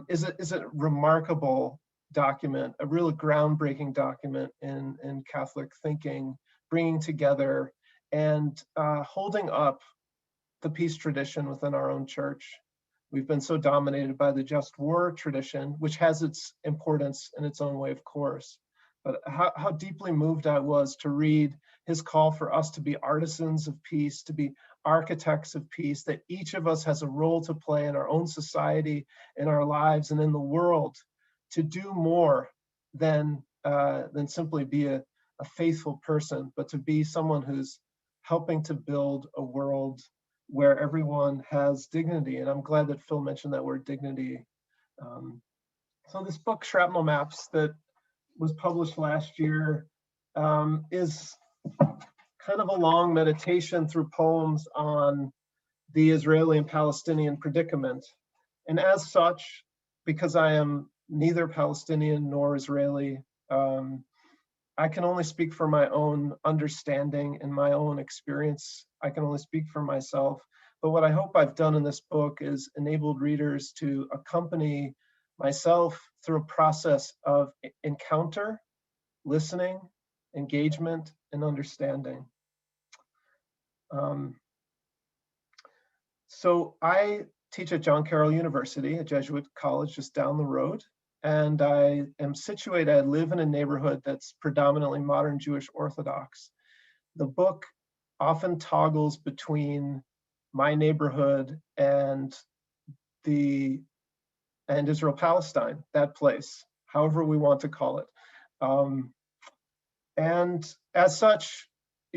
is a remarkable document, a really groundbreaking document in Catholic thinking, bringing together and holding up the peace tradition within our own church. We've been so dominated by the just war tradition, which has its importance in its own way, of course. But how deeply moved I was to read his call for us to be artisans of peace, to be architects of peace, that each of us has a role to play in our own society, in our lives, and in the world, to do more than simply be a faithful person, but to be someone who's helping to build a world where everyone has dignity. And I'm glad that Phil mentioned that word dignity. So this book, Shrapnel Maps, that was published last year, is kind of a long meditation through poems on the Israeli and Palestinian predicament. And as such, because I am neither Palestinian nor Israeli, I can only speak for my own understanding and my own experience. I can only speak for myself. But what I hope I've done in this book is enabled readers to accompany myself through a process of encounter, listening, engagement, and understanding. So I teach at John Carroll University, a Jesuit college just down the road. And I am situated, I live in a neighborhood that's predominantly modern Jewish Orthodox. The book often toggles between my neighborhood and Israel-Palestine, that place, however we want to call it. And as such,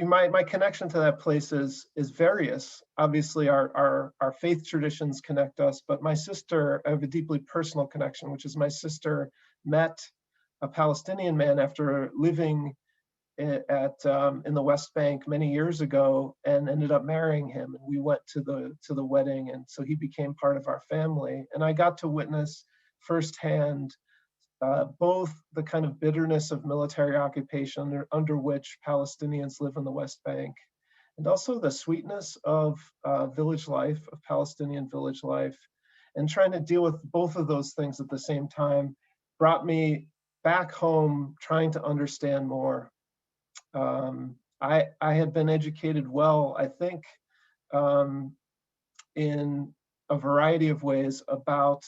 my connection to that place is various. Obviously, our faith traditions connect us, but my sister, I have a deeply personal connection, which is my sister met a Palestinian man after living in the West Bank many years ago, and ended up marrying him. And we went to the wedding, and so he became part of our family. And I got to witness firsthand both the kind of bitterness of military occupation under which Palestinians live in the West Bank, and also the sweetness of village life, of Palestinian village life. And trying to deal with both of those things at the same time brought me back home trying to understand more. I had been educated well, I think, in a variety of ways about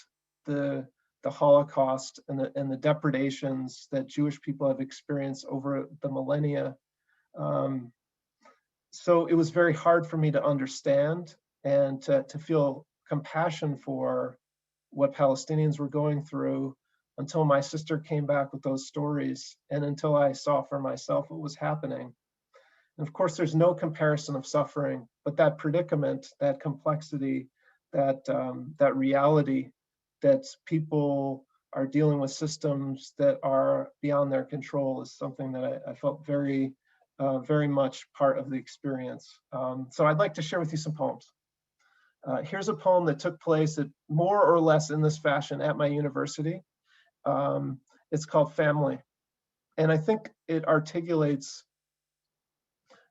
the Holocaust and the depredations that Jewish people have experienced over the millennia. So it was very hard for me to understand and to feel compassion for what Palestinians were going through until my sister came back with those stories, and until I saw for myself what was happening. And of course, there's no comparison of suffering, but that predicament, that complexity, that reality that people are dealing with systems that are beyond their control is something that I felt very, very much part of the experience. So I'd like to share with you some poems. Here's a poem that took place more or less in this fashion at my university. It's called Family. And I think it articulates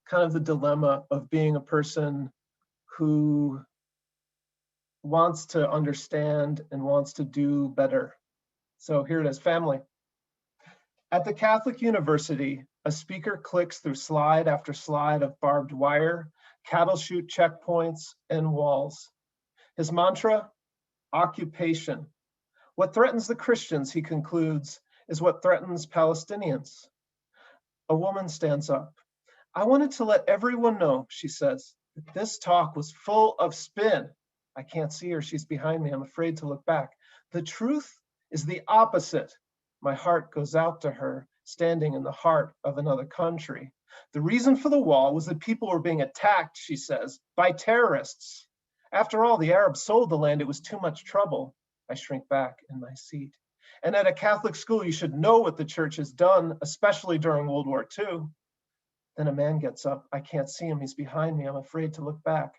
kind of the dilemma of being a person who wants to understand and wants to do better. So here it is, Family. At the Catholic University, a speaker clicks through slide after slide of barbed wire, cattle chute checkpoints, and walls. His mantra, occupation. What threatens the Christians, he concludes, is what threatens Palestinians. A woman stands up. I wanted to let everyone know, she says, that this talk was full of spin. I can't see her, she's behind me, I'm afraid to look back. The truth is the opposite. My heart goes out to her, standing in the heart of another country. The reason for the wall was that people were being attacked, she says, by terrorists. After all, the Arabs sold the land, it was too much trouble. I shrink back in my seat. And at a Catholic school, you should know what the church has done, especially during World War II. Then a man gets up. I can't see him. He's behind me. I'm afraid to look back.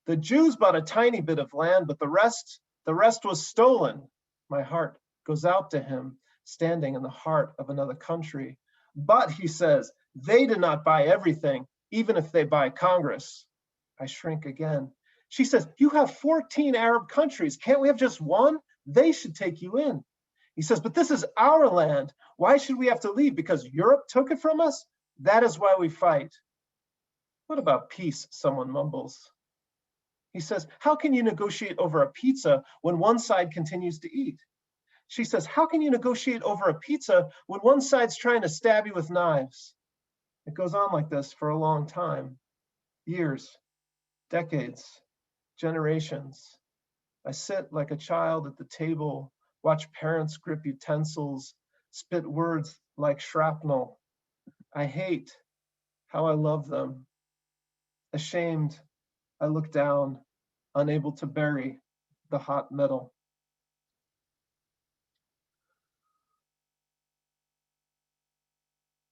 The Jews bought a tiny bit of land, but the rest was stolen. My heart goes out to him, standing in the heart of another country. But, he says, they did not buy everything, even if they buy Congress. I shrink again. She says, you have 14 Arab countries. Can't we have just one? They should take you in. He says, but this is our land. Why should we have to leave? Because Europe took it from us? That is why we fight. What about peace? Someone mumbles. He says, how can you negotiate over a pizza when one side continues to eat? She says, how can you negotiate over a pizza when one side's trying to stab you with knives? It goes on like this for a long time. Years, decades, generations. I sit like a child at the table, watch parents grip utensils, spit words like shrapnel. I hate how I love them. Ashamed, I look down, unable to bury the hot metal.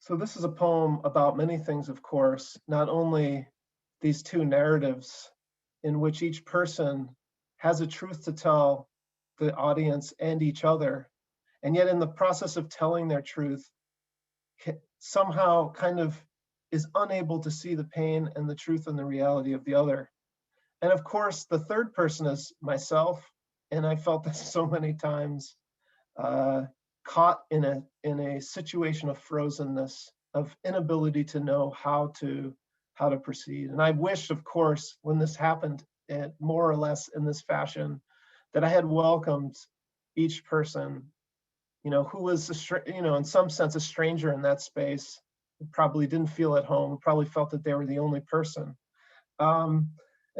So this is a poem about many things, of course, not only these two narratives in which each person has a truth to tell the audience and each other, and yet in the process of telling their truth, somehow kind of is unable to see the pain and the truth and the reality of the other. And of course, the third person is myself, and I felt this so many times, caught in a situation of frozenness, of inability to know how to proceed. And I wish, of course, when this happened, more or less in this fashion, that I had welcomed each person, who was, in some sense, a stranger in that space, who probably didn't feel at home, probably felt that they were the only person. And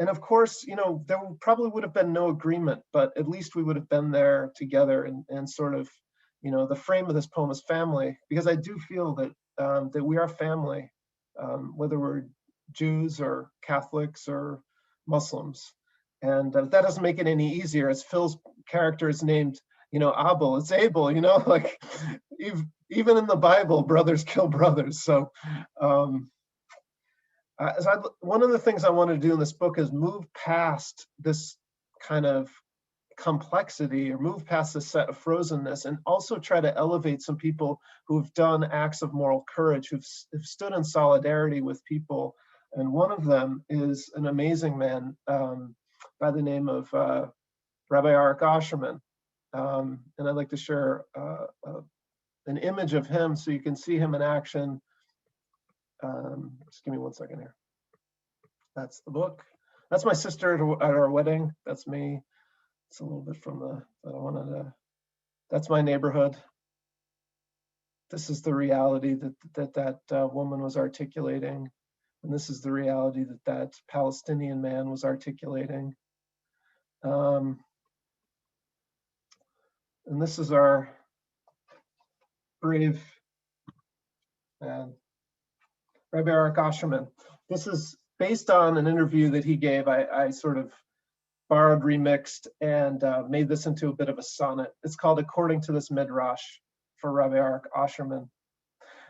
of course, there probably would have been no agreement, but at least we would have been there together and sort of, the frame of this poem is family, because I do feel that that we are family, whether we're Jews or Catholics or Muslims. And that doesn't make it any easier, as Phil's character is named, Abel. It's Abel, like even in the Bible, brothers kill brothers. So one of the things I want to do in this book is move past this kind of complexity, or move past this set of frozenness, and also try to elevate some people who've done acts of moral courage, who've stood in solidarity with people. And one of them is an amazing man by the name of Rabbi Arik Osherman. And I'd like to share an image of him so you can see him in action. Just give me 1 second here. That's the book. That's my sister at our wedding. That's me. It's a little bit from that's my neighborhood. This is the reality that woman was articulating. And this is the reality that Palestinian man was articulating. And this is our brave man, Rabbi Arik Osherman. This is based on an interview that he gave. I sort of borrowed, remixed, and made this into a bit of a sonnet. It's called According to this Midrash for Rabbi Arik Osherman.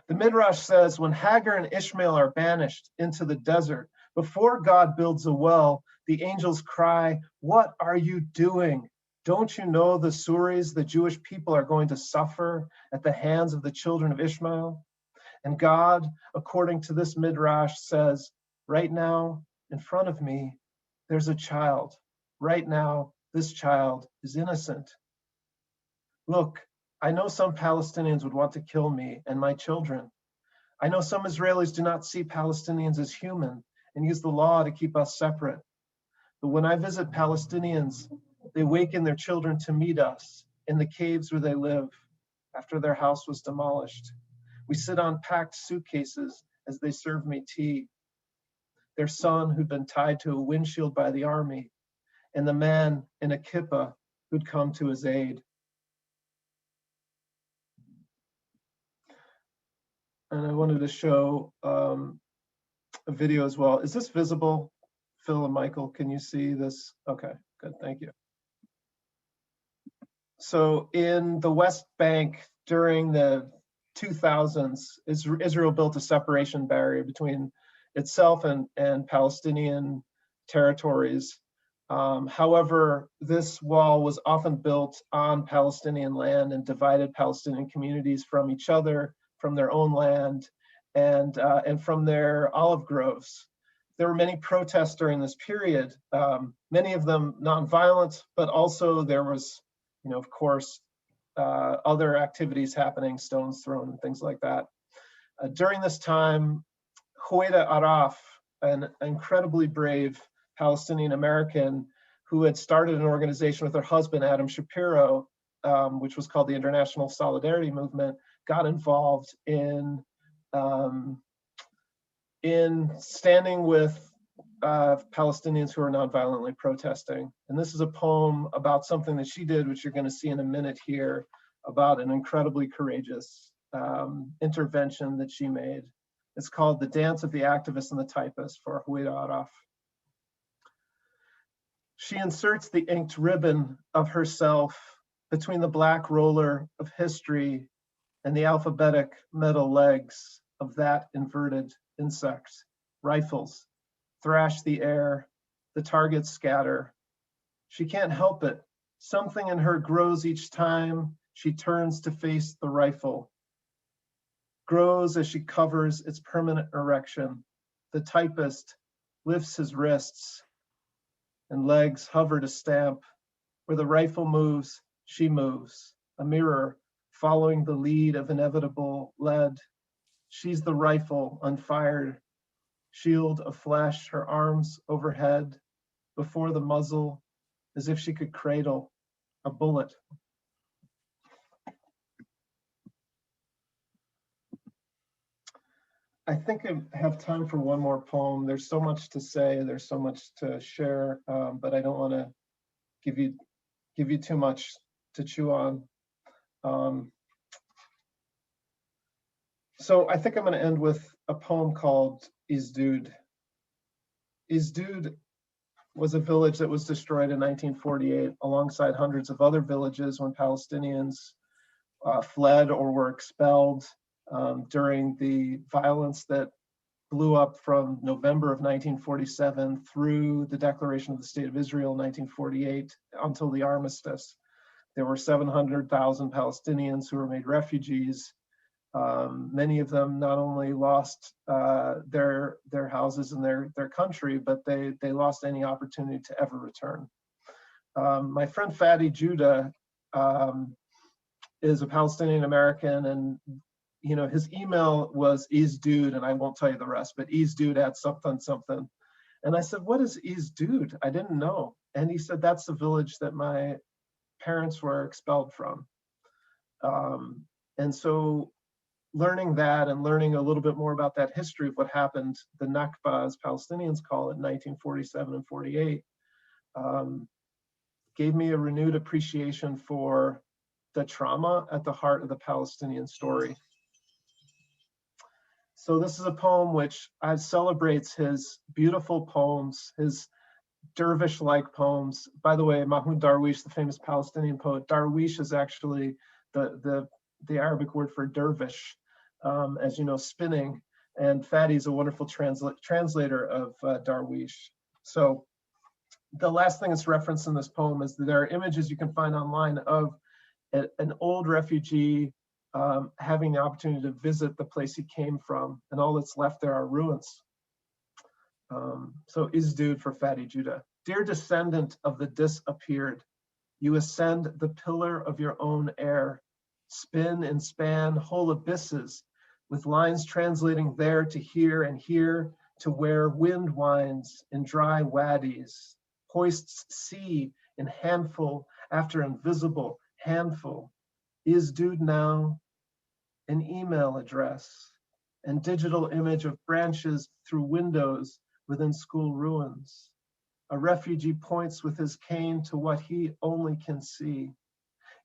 The Midrash says, when Hagar and Ishmael are banished into the desert, before God builds a well, the angels cry, what are you doing? Don't you know the Suris, the Jewish people, are going to suffer at the hands of the children of Ishmael? And God, according to this Midrash, says, right now, in front of me, there's a child. Right now, this child is innocent. Look, I know some Palestinians would want to kill me and my children. I know some Israelis do not see Palestinians as human and use the law to keep us separate. But when I visit Palestinians, they waken their children to meet us in the caves where they live after their house was demolished. We sit on packed suitcases as they serve me tea. Their son, who'd been tied to a windshield by the army, and the man in a kippah who'd come to his aid. And I wanted to show a video as well. Is this visible? Phil and Michael, can you see this? Okay, good, thank you. So in the West Bank during the 2000s, Israel built a separation barrier between itself and Palestinian territories. However, this wall was often built on Palestinian land and divided Palestinian communities from each other, from their own land, and from their olive groves. There were many protests during this period, many of them nonviolent, but also there was, of course, other activities happening, stones thrown and things like that. During this time, Huwaida Araf, an incredibly brave Palestinian American who had started an organization with her husband, Adam Shapiro, which was called the International Solidarity Movement, got involved in standing with Palestinians who are nonviolently protesting. And this is a poem about something that she did, which you're going to see in a minute here, about an incredibly courageous intervention that she made. It's called The Dance of the Activist and the Typist for Huwaida Araf. She inserts the inked ribbon of herself between the black roller of history and the alphabetic metal legs of that inverted insect. Rifles thrash the air, the targets scatter. She can't help it. Something in her grows each time she turns to face the rifle. Grows as she covers its permanent erection. The typist lifts his wrists and legs hover to stamp. Where the rifle moves, she moves. A mirror following the lead of inevitable lead. She's the rifle unfired, shield of flesh, her arms overhead, before the muzzle, as if she could cradle a bullet. I think I have time for one more poem. There's so much to say, there's so much to share, but I don't want to give you too much to chew on. So I think I'm going to end with a poem called Izdud. Izdud was a village that was destroyed in 1948 alongside hundreds of other villages when Palestinians fled or were expelled during the violence that blew up from November of 1947 through the declaration of the State of Israel in 1948 until the armistice. There were 700,000 Palestinians who were made refugees. Many of them not only lost their houses and their country, but they lost any opportunity to ever return. My friend Fadi Judah is a Palestinian American, and his email was Izdud, and I won't tell you the rest, but Izdud at something something. And I said, what is Izdud? I didn't know. And he said, that's the village that my parents were expelled from. And so learning that and learning a little bit more about that history of what happened, the Nakba, as Palestinians call it, in 1947 and 48, gave me a renewed appreciation for the trauma at the heart of the Palestinian story. So this is a poem which celebrates his beautiful poems, his dervish-like poems. By the way, Mahmoud Darwish, the famous Palestinian poet, Darwish is actually the Arabic word for dervish, as you know, spinning. And Fadi is a wonderful translator of Darwish. So the last thing that's referenced in this poem is that there are images you can find online of an old refugee having the opportunity to visit the place he came from, and all that's left there are ruins. So Izdud for Fadi Judah. Dear descendant of the disappeared, you ascend the pillar of your own air, spin and span whole abysses, with lines translating there to here and here to where wind winds in dry wadis, hoists sea in handful after invisible handful. Izdud now, an email address, and digital image of branches through windows within school ruins. A refugee points with his cane to what he only can see.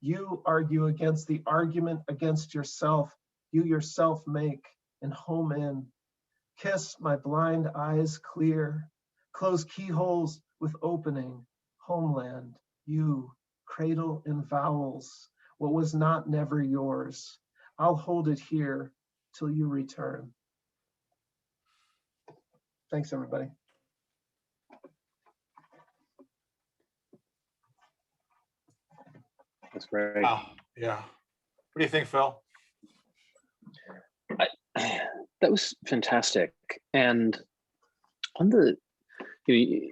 You argue against the argument against yourself, you yourself make and home in. Kiss my blind eyes clear, close keyholes with opening, homeland, you cradle in vowels what was not never yours. I'll hold it here till you return. Thanks, everybody. That's great. Wow. Yeah. What do you think, Phil? That was fantastic. And on the,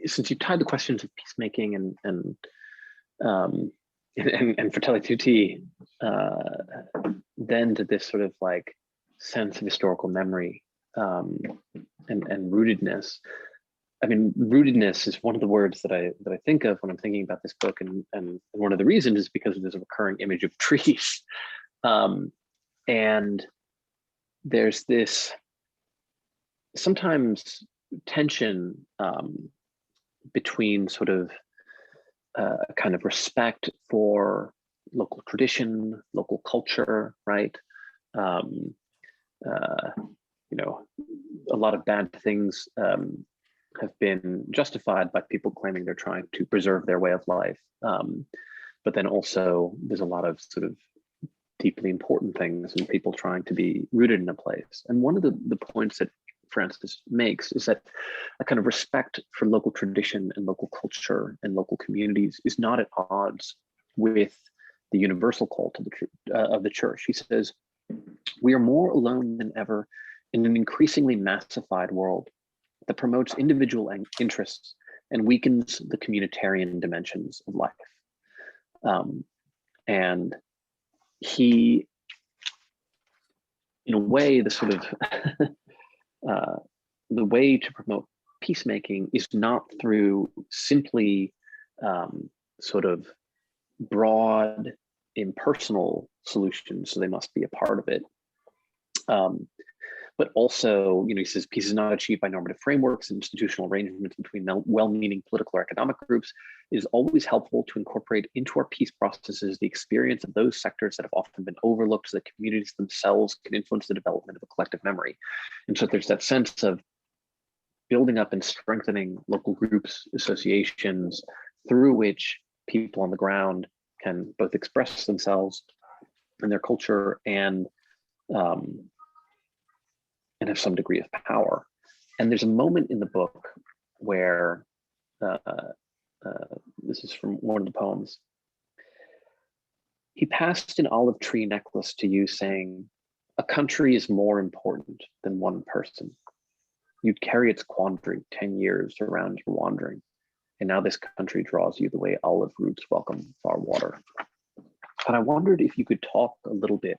since you tied the questions of peacemaking and Fratelli Tutti, then to this sort of like sense of historical memory and rootedness. I mean, rootedness is one of the words that I think of when I'm thinking about this book, and one of the reasons is because there's a recurring image of trees, and there's this sometimes tension between sort of a kind of respect for local tradition, local culture, right? A lot of bad things have been justified by people claiming they're trying to preserve their way of life. But then also there's a lot of sort of deeply important things and people trying to be rooted in a place. And one of the points that Francis makes is that a kind of respect for local tradition and local culture and local communities is not at odds with the universal call to of the church. He says, we are more alone than ever in an increasingly massified world that promotes individual interests and weakens the communitarian dimensions of life. And he, in a way, the sort of the way to promote peacemaking is not through simply sort of broad, impersonal solutions, so they must be a part of it. But also, he says peace is not achieved by normative frameworks and institutional arrangements between well-meaning political or economic groups. It is always helpful to incorporate into our peace processes the experience of those sectors that have often been overlooked so that communities themselves can influence the development of a collective memory. And so there's that sense of building up and strengthening local groups, associations, through which people on the ground can both express themselves and their culture and have some degree of power. And there's a moment in the book where, this is from one of the poems, he passed an olive tree necklace to you saying, a country is more important than one person. You'd carry its quandary 10 years around your wandering. And now this country draws you the way olive roots welcome far water. And I wondered if you could talk a little bit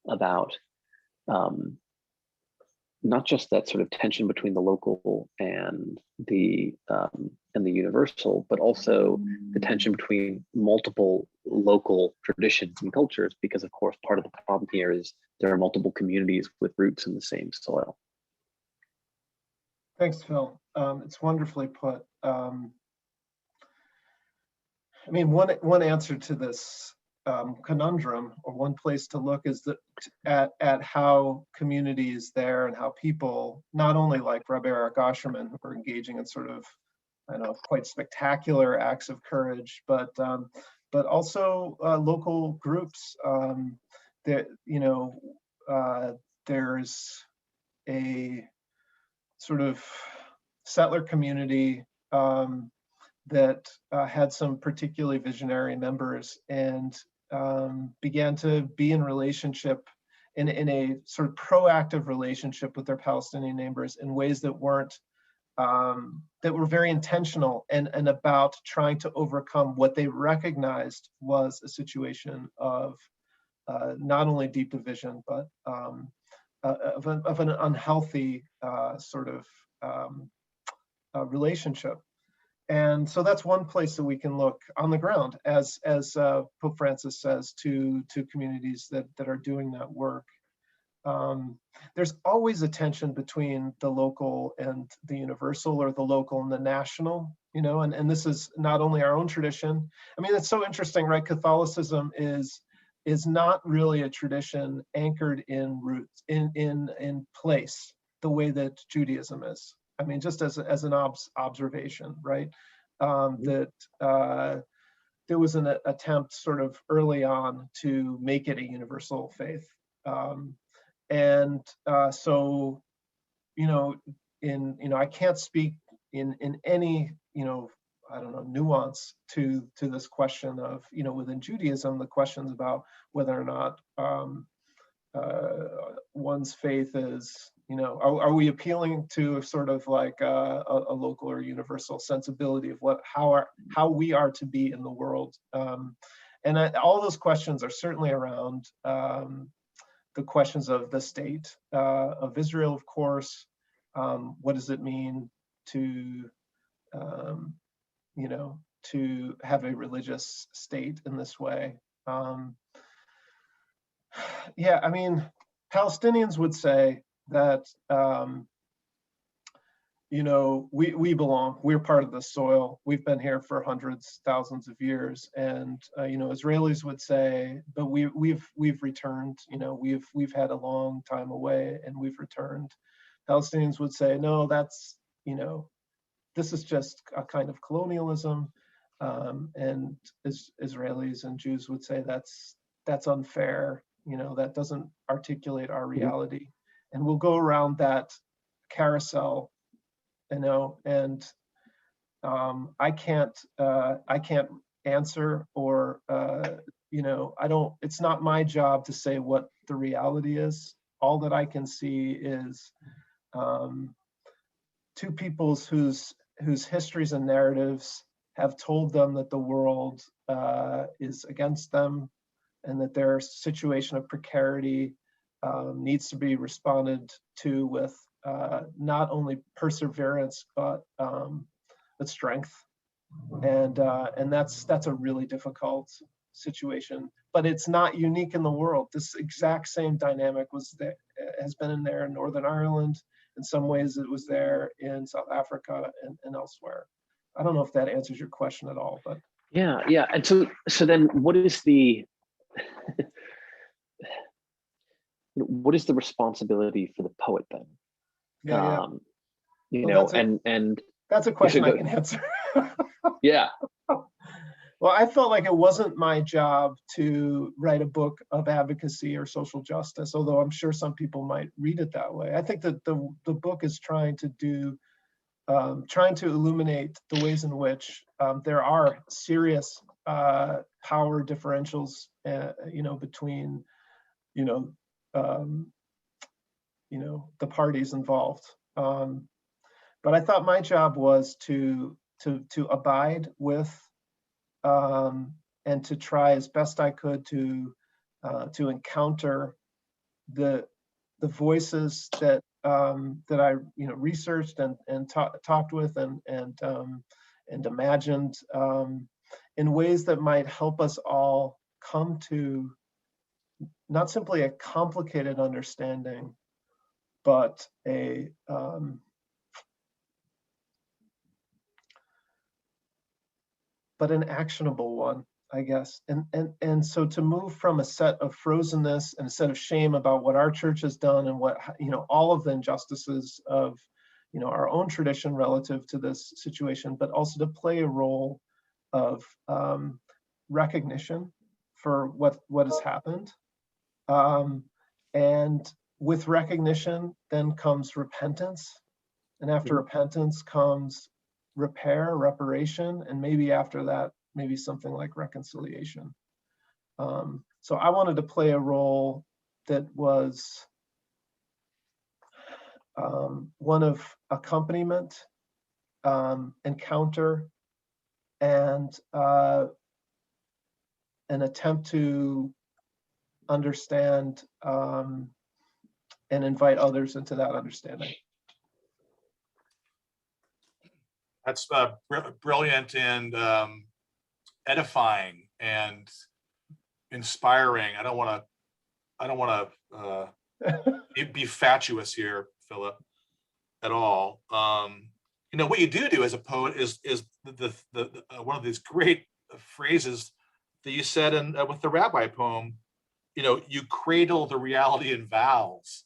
about not just that sort of tension between the local and the universal, but also the tension between multiple local traditions and cultures, because of course part of the problem here is there are multiple communities with roots in the same soil. Thanks, Phil. It's wonderfully put. I mean, one answer to this conundrum, or one place to look, is that at how communities there and how people, not only like Rabbi Eric Osherman, who are engaging in sort of, I don't know, quite spectacular acts of courage, but also local groups. That there's a sort of settler community that had some particularly visionary members and began to be in relationship, in a sort of proactive relationship with their Palestinian neighbors in ways that weren't, that were very intentional and about trying to overcome what they recognized was a situation of not only deep division, but of an unhealthy sort of relationship. And so that's one place that we can look on the ground, as Pope Francis says, to communities that are doing that work. There's always a tension between the local and the universal, or the local and the national, and this is not only our own tradition. I mean, it's so interesting, right? Catholicism is not really a tradition anchored in roots, in place, the way that Judaism is. I mean, just as an observation, right? That there was an attempt sort of early on to make it a universal faith. So, I can't speak in any, I don't know, nuance to this question of, within Judaism, the questions about whether or not one's faith is, are we appealing to sort of like a local or universal sensibility of how we are to be in the world? All those questions are certainly around the questions of the state of Israel, of course. What does it mean to, to have a religious state in this way? Yeah, I mean, Palestinians would say that, we belong. We're part of the soil. We've been here for hundreds, thousands of years, and Israelis would say, but we've returned. We've had a long time away, and we've returned. Palestinians would say, no, that's this is just a kind of colonialism, and Israelis and Jews would say that's unfair. That doesn't articulate our reality, and we'll go around that carousel, and I can't answer, or it's not my job to say what the reality is. All that I can see is two peoples whose histories and narratives have told them that the world is against them, and that their situation of precarity needs to be responded to with not only perseverance but strength, and that's a really difficult situation. But it's not unique in the world. This exact same dynamic has been in there in Northern Ireland. In some ways, it was there in South Africa and elsewhere. I don't know if that answers your question at all, but yeah. And so then, what is the what is the responsibility for the poet then? yeah. And that's a question I can answer. Yeah. Well, I felt like it wasn't my job to write a book of advocacy or social justice, although I'm sure some people might read it that way. I think that the book is trying to illuminate the ways in which there are serious power differentials, between, the parties involved. But I thought my job was to abide with, and to try as best I could to encounter the voices that I researched and talked with and imagined, in ways that might help us all come to not simply a complicated understanding, but an actionable one, I guess. And so to move from a set of frozenness and a set of shame about what our church has done and what, all of the injustices of, our own tradition relative to this situation, but also to play a role of recognition for what has happened. And with recognition then comes repentance. And after repentance comes reparation, and maybe after that, maybe something like reconciliation. So I wanted to play a role that was one of accompaniment, encounter, and an attempt to understand and invite others into that understanding. That's brilliant and edifying and inspiring. I don't want to be fatuous here, Philip, at all. What you do as a poet is the one of these great phrases that you said with the rabbi poem. You cradle the reality in vowels.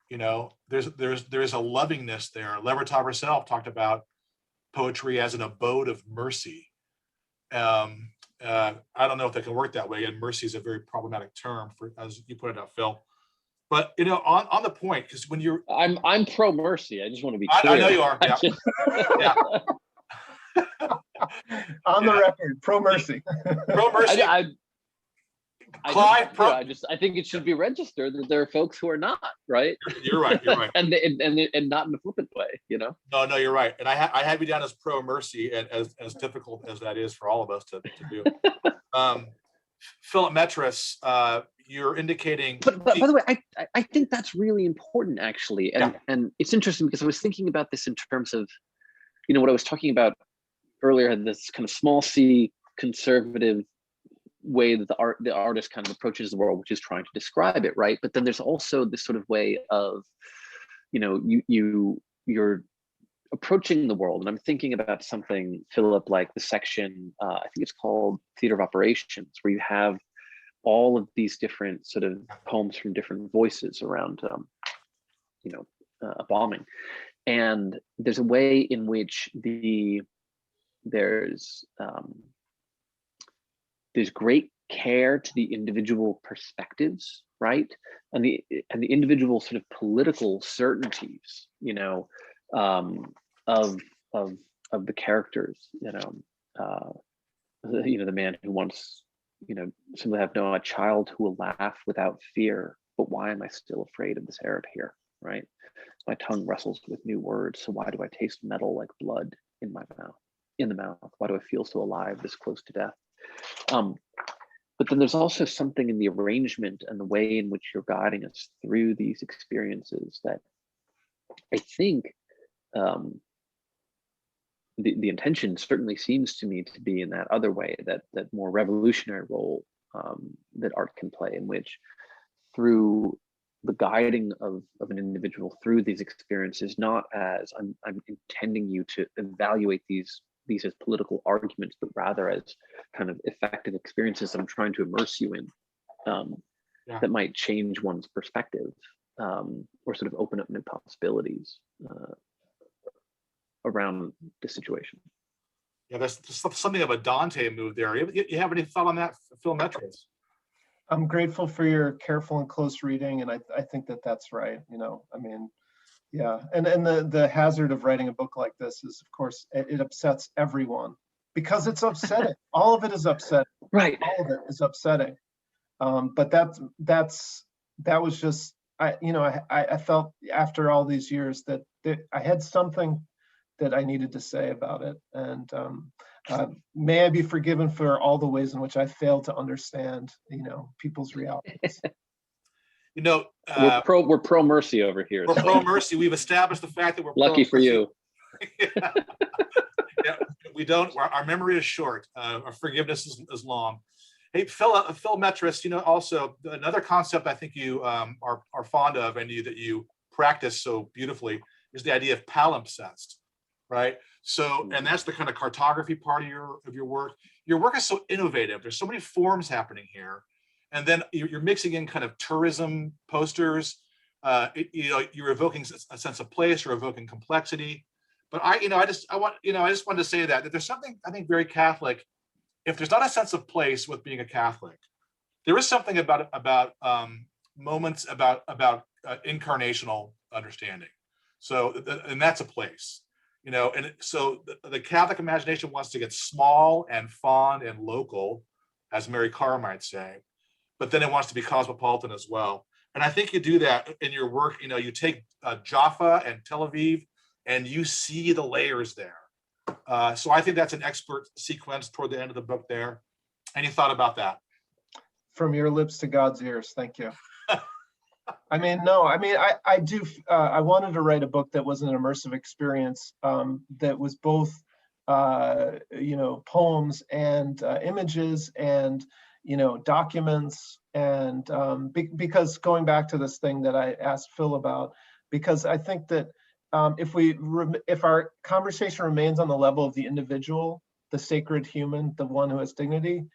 There's a lovingness there. Levertov herself talked about poetry as an abode of mercy, I don't know if that can work that way. And mercy is a very problematic term, for, as you pointed out, Phil. But you know, on the point, because when you're, I'm pro mercy. I just want to be clear. I know you are. Yeah. Yeah. On the record, pro mercy. Pro mercy. Clive, I think it should be registered that there are folks who are not, right. You're right. You're right. and not in a flippant way, you know. No, you're right. And I have you down as pro mercy, and as difficult as that is for all of us to do. Philip Metris, you're indicating. But by the way, I think that's really important, actually, and it's interesting because I was thinking about this in terms of, you know, what I was talking about earlier, this kind of small c conservative way that the artist kind of approaches the world, which is trying to describe it, right? But then there's also this sort of way of, you know, you're approaching the world, and I'm thinking about something, Philip, like the section, I think it's called Theater of Operations, where you have all of these different sort of poems from different voices around, you know, a bombing, and there's a way in which there's great care to the individual perspectives, right, and the individual sort of political certainties, you know, of the characters, you know, the man who wants, you know, simply have no, a child who will laugh without fear, but why am I still afraid of this Arab here, right? My tongue wrestles with new words, so why do I taste metal like blood in the mouth? Why do I feel so alive this close to death? But then there's also something in the arrangement and the way in which you're guiding us through these experiences that I think the intention certainly seems to me to be in that other way, that more revolutionary role that art can play, in which through the guiding of an individual through these experiences, not as I'm intending you to evaluate these as political arguments, but rather as kind of effective experiences I'm trying to immerse you in, that might change one's perspective, or sort of open up new possibilities around the situation. Yeah, there's something of a Dante move there. You have any thought on that, Phil Metris? I'm grateful for your careful and close reading, and I think that that's right. You know, I mean, yeah, and the hazard of writing a book like this is, of course, it upsets everyone because it's upsetting. All of it is upsetting. Right. All of it is upsetting. But that was just, I felt after all these years that I had something that I needed to say about it, and may I be forgiven for all the ways in which I failed to understand, you know, people's realities. You know, we're pro mercy over here. We're pro mercy. We've established the fact that we're lucky for you. Yeah, we don't. Our memory is short. Our forgiveness is long. Hey, Phil Metris. You know, also another concept I think you are fond of, and that you practice so beautifully, is the idea of palimpsest, right? So, and that's the kind of cartography part of your work. Your work is so innovative. There's so many forms happening here. And then you're mixing in kind of tourism posters. You're evoking a sense of place. You're evoking complexity. But I just wanted to say that there's something I think very Catholic. If there's not a sense of place with being a Catholic, there is something about moments about incarnational understanding. So, and that's a place, you know. And so the Catholic imagination wants to get small and fond and local, as Mary Carr might say. But then it wants to be cosmopolitan as well. And I think you do that in your work. You know, you take Jaffa and Tel Aviv, and you see the layers there. So I think that's an expert sequence toward the end of the book there. Any thought about that? From your lips to God's ears. Thank you. I mean, no, I mean, I do. I wanted to write a book that was an immersive experience, that was both, you know, poems and images and, you know, documents, and because going back to this thing that I asked Phil about, because I think that if our conversation remains on the level of the individual, the sacred human, the one who has dignity,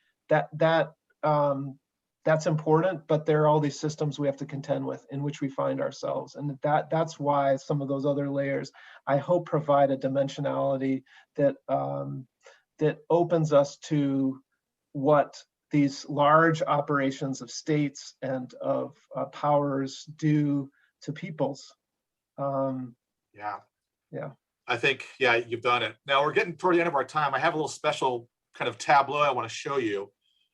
that's important, but there are all these systems we have to contend with in which we find ourselves, and that's why some of those other layers, I hope, provide a dimensionality that that opens us to what these large operations of states and of powers do to peoples. Yeah. Yeah. I think, yeah, you've done it. Now we're getting toward the end of our time. I have a little special kind of tableau I want to show you.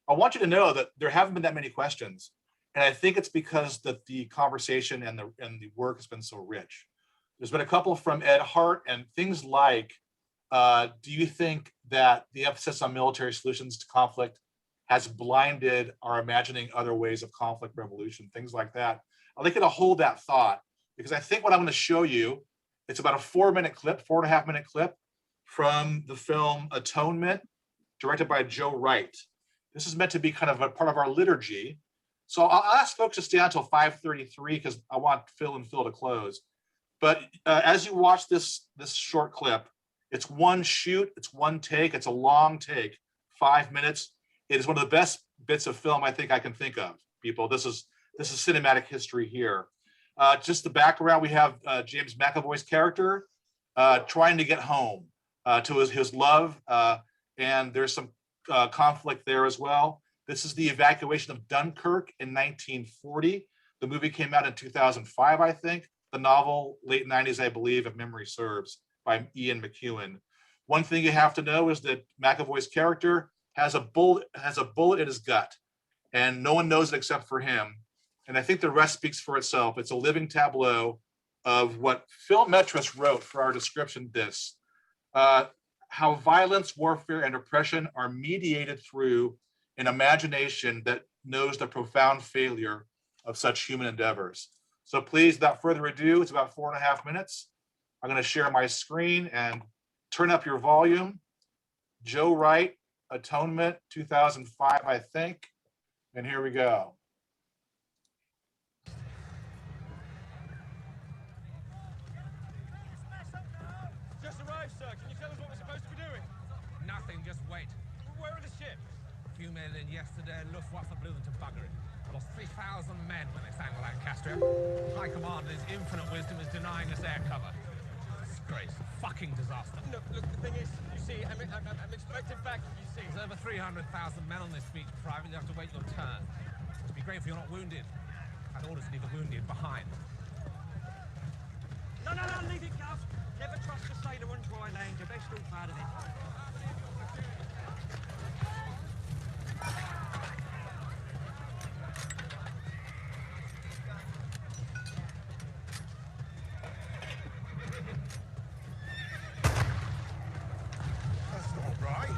I want you to know that there haven't been that many questions. And I think it's because that the conversation and the work has been so rich. There's been a couple from Ed Hart and things like, do you think that the emphasis on military solutions to conflict has blinded our imagining other ways of conflict resolution, things like that? I'd like you to hold that thought, because I think what I'm going to show you, it's about a 4-minute clip, 4.5-minute clip from the film Atonement, directed by Joe Wright. This is meant to be kind of a part of our liturgy. So I'll ask folks to stay until 5:33 because I want Phil to close. But as you watch this short clip, it's one shoot, it's one take, it's a long take, 5 minutes. It is one of the best bits of film I think I can think of, people. This is cinematic history here. Just the background, we have James McAvoy's character trying to get home to his love, and there's some conflict there as well. This is the evacuation of Dunkirk in 1940. The movie came out in 2005, I think. The novel, late 90s, I believe, if memory serves, by Ian McEwan. One thing you have to know is that McAvoy's character has a bullet in his gut, and no one knows it except for him. And I think the rest speaks for itself. It's a living tableau of what Phil Metris wrote for our description disc. How violence, warfare, and oppression are mediated through an imagination that knows the profound failure of such human endeavors. So please, without further ado, it's about 4.5 minutes. I'm going to share my screen and turn up your volume. Joe Wright, Atonement, 2005, I think. And here we go. Just arrived, sir. Can you tell us what we're supposed to be doing? Nothing, just wait. Where are the ships? A few men in yesterday, Luftwaffe blew them to buggery. Lost 3,000 men when they sank Lancaster. High Command, in his infinite wisdom, is denying us air cover. Disgrace. Fucking disaster. Look, the thing is, you see, I'm expecting back, you see. There's over 300,000 men on this beach, Private. You have to wait your turn. It'd be great if you're not wounded. I'd orders to leave the wounded behind. No, leave it, Gov. Never trust a sailor on dry land. You're best off out of it. That's not right.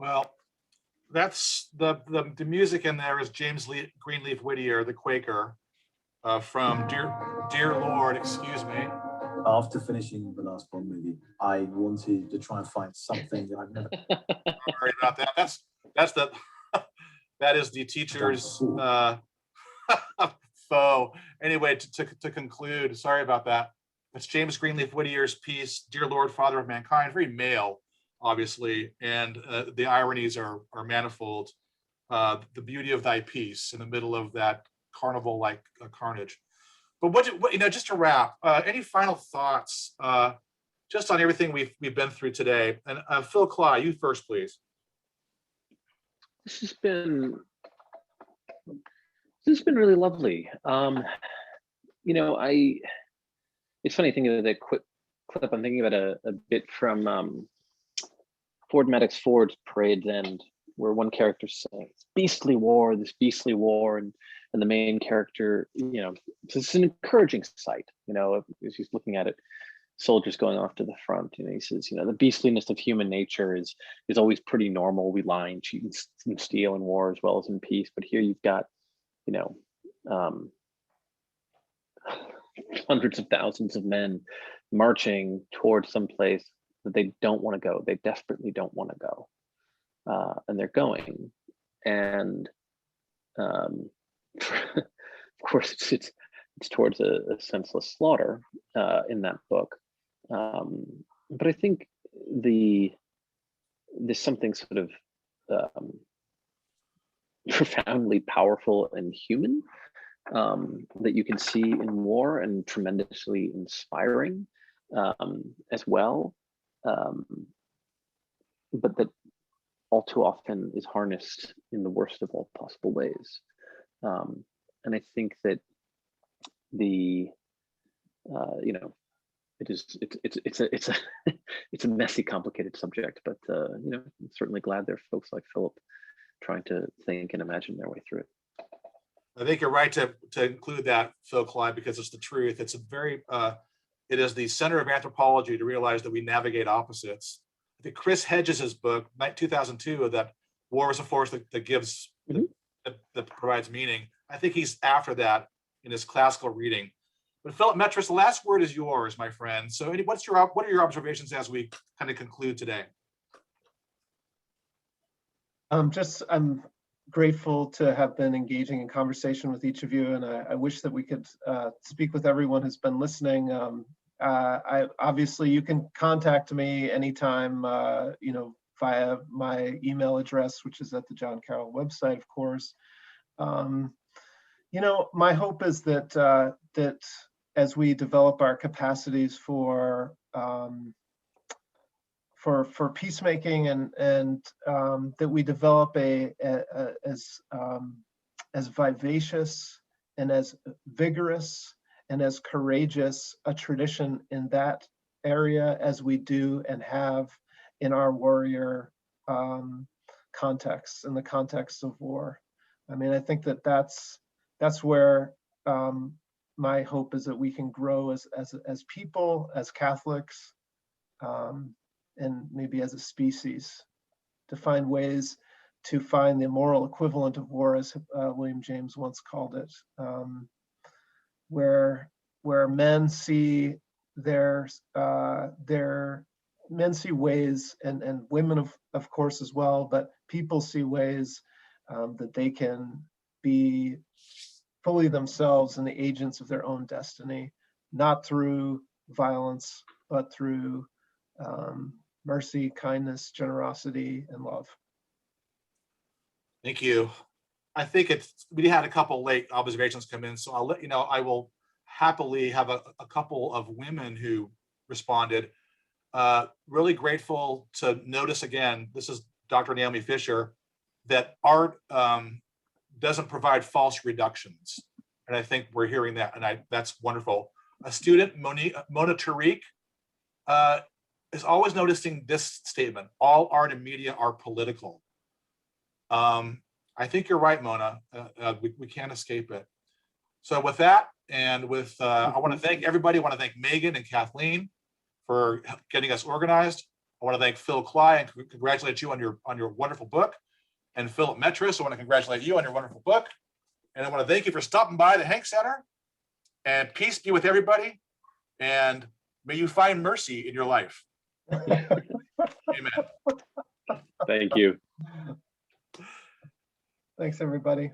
Well, that's the music in there is James Greenleaf Whittier, the Quaker, from Dear Lord, excuse me. After finishing the last Bond movie, I wanted to try and find something that I've never. Sorry about that. That's the that is the teacher's foe. Anyway, to conclude, sorry about that. It's James Greenleaf Whittier's piece, Dear Lord, Father of Mankind, very male, obviously, and the ironies are manifold. The beauty of thy peace in the middle of that carnival-like carnage. But what just to wrap, any final thoughts just on everything we've been through today? And Phil Klay, you first, please. This has been really lovely. It's funny thinking of the quick clip. I'm thinking about a bit from Ford Madox Ford's Parade's End, where one character says, "Beastly war, this beastly war," and the main character, it's an encouraging sight. As he's looking at it, soldiers going off to the front. He says, the beastliness of human nature is always pretty normal. We lie and cheat and steal in war as well as in peace. But here you've got, hundreds of thousands of men marching towards some place that they don't want to go. They desperately don't want to go, and they're going. And of course, it's towards a senseless slaughter in that book. But I think there's something sort of profoundly powerful and human that you can see in war, and tremendously inspiring as well. But that all too often is harnessed in the worst of all possible ways. And I think that it's a messy, complicated subject, but I'm certainly glad there are folks like Philip trying to think and imagine their way through it. I think you're right to include that, Phil Klay, because it's the truth. It's it is the center of anthropology to realize that we navigate opposites. I think Chris Hedges' book, 2002, that war is a force that gives, that provides meaning. I think he's after that in his classical reading. But Philip Metris, the last word is yours, my friend. So what are your observations as we kind of conclude today? I'm grateful to have been engaging in conversation with each of you, and I wish that we could speak with everyone who's been listening. Obviously, you can contact me anytime, via my email address, which is at the John Carroll website, of course. My hope is that as we develop our capacities for peacemaking, and that we develop as vivacious and as vigorous and as courageous a tradition in that area as we do and have in our warrior contexts, in the context of war. I mean, I think that's where my hope is that we can grow as people, as Catholics, and maybe as a species, to find ways to find the moral equivalent of war, as William James once called it, where men see men see ways, and women of course as well, but people see ways that they can be fully themselves and the agents of their own destiny, not through violence, but through mercy, kindness, generosity, and love. Thank you. I think we had a couple late observations come in, so I'll let you know. I will happily have a couple of women who responded. Really grateful to notice again, this is Dr. Naomi Fisher, that art doesn't provide false reductions. And I think we're hearing that, and that's wonderful. A student, Mona Tariq, is always noticing this statement: all art and media are political. I think you're right, Mona. We can't escape it. So with that, and with, I want to thank everybody. I want to thank Megan and Kathleen for getting us organized. I want to thank Phil Klay and congratulate you on your wonderful book. And Philip Metris, I want to congratulate you on your wonderful book. And I want to thank you for stopping by the Hank Center. And peace be with everybody. And may you find mercy in your life. Amen. Thank you. Thanks, everybody.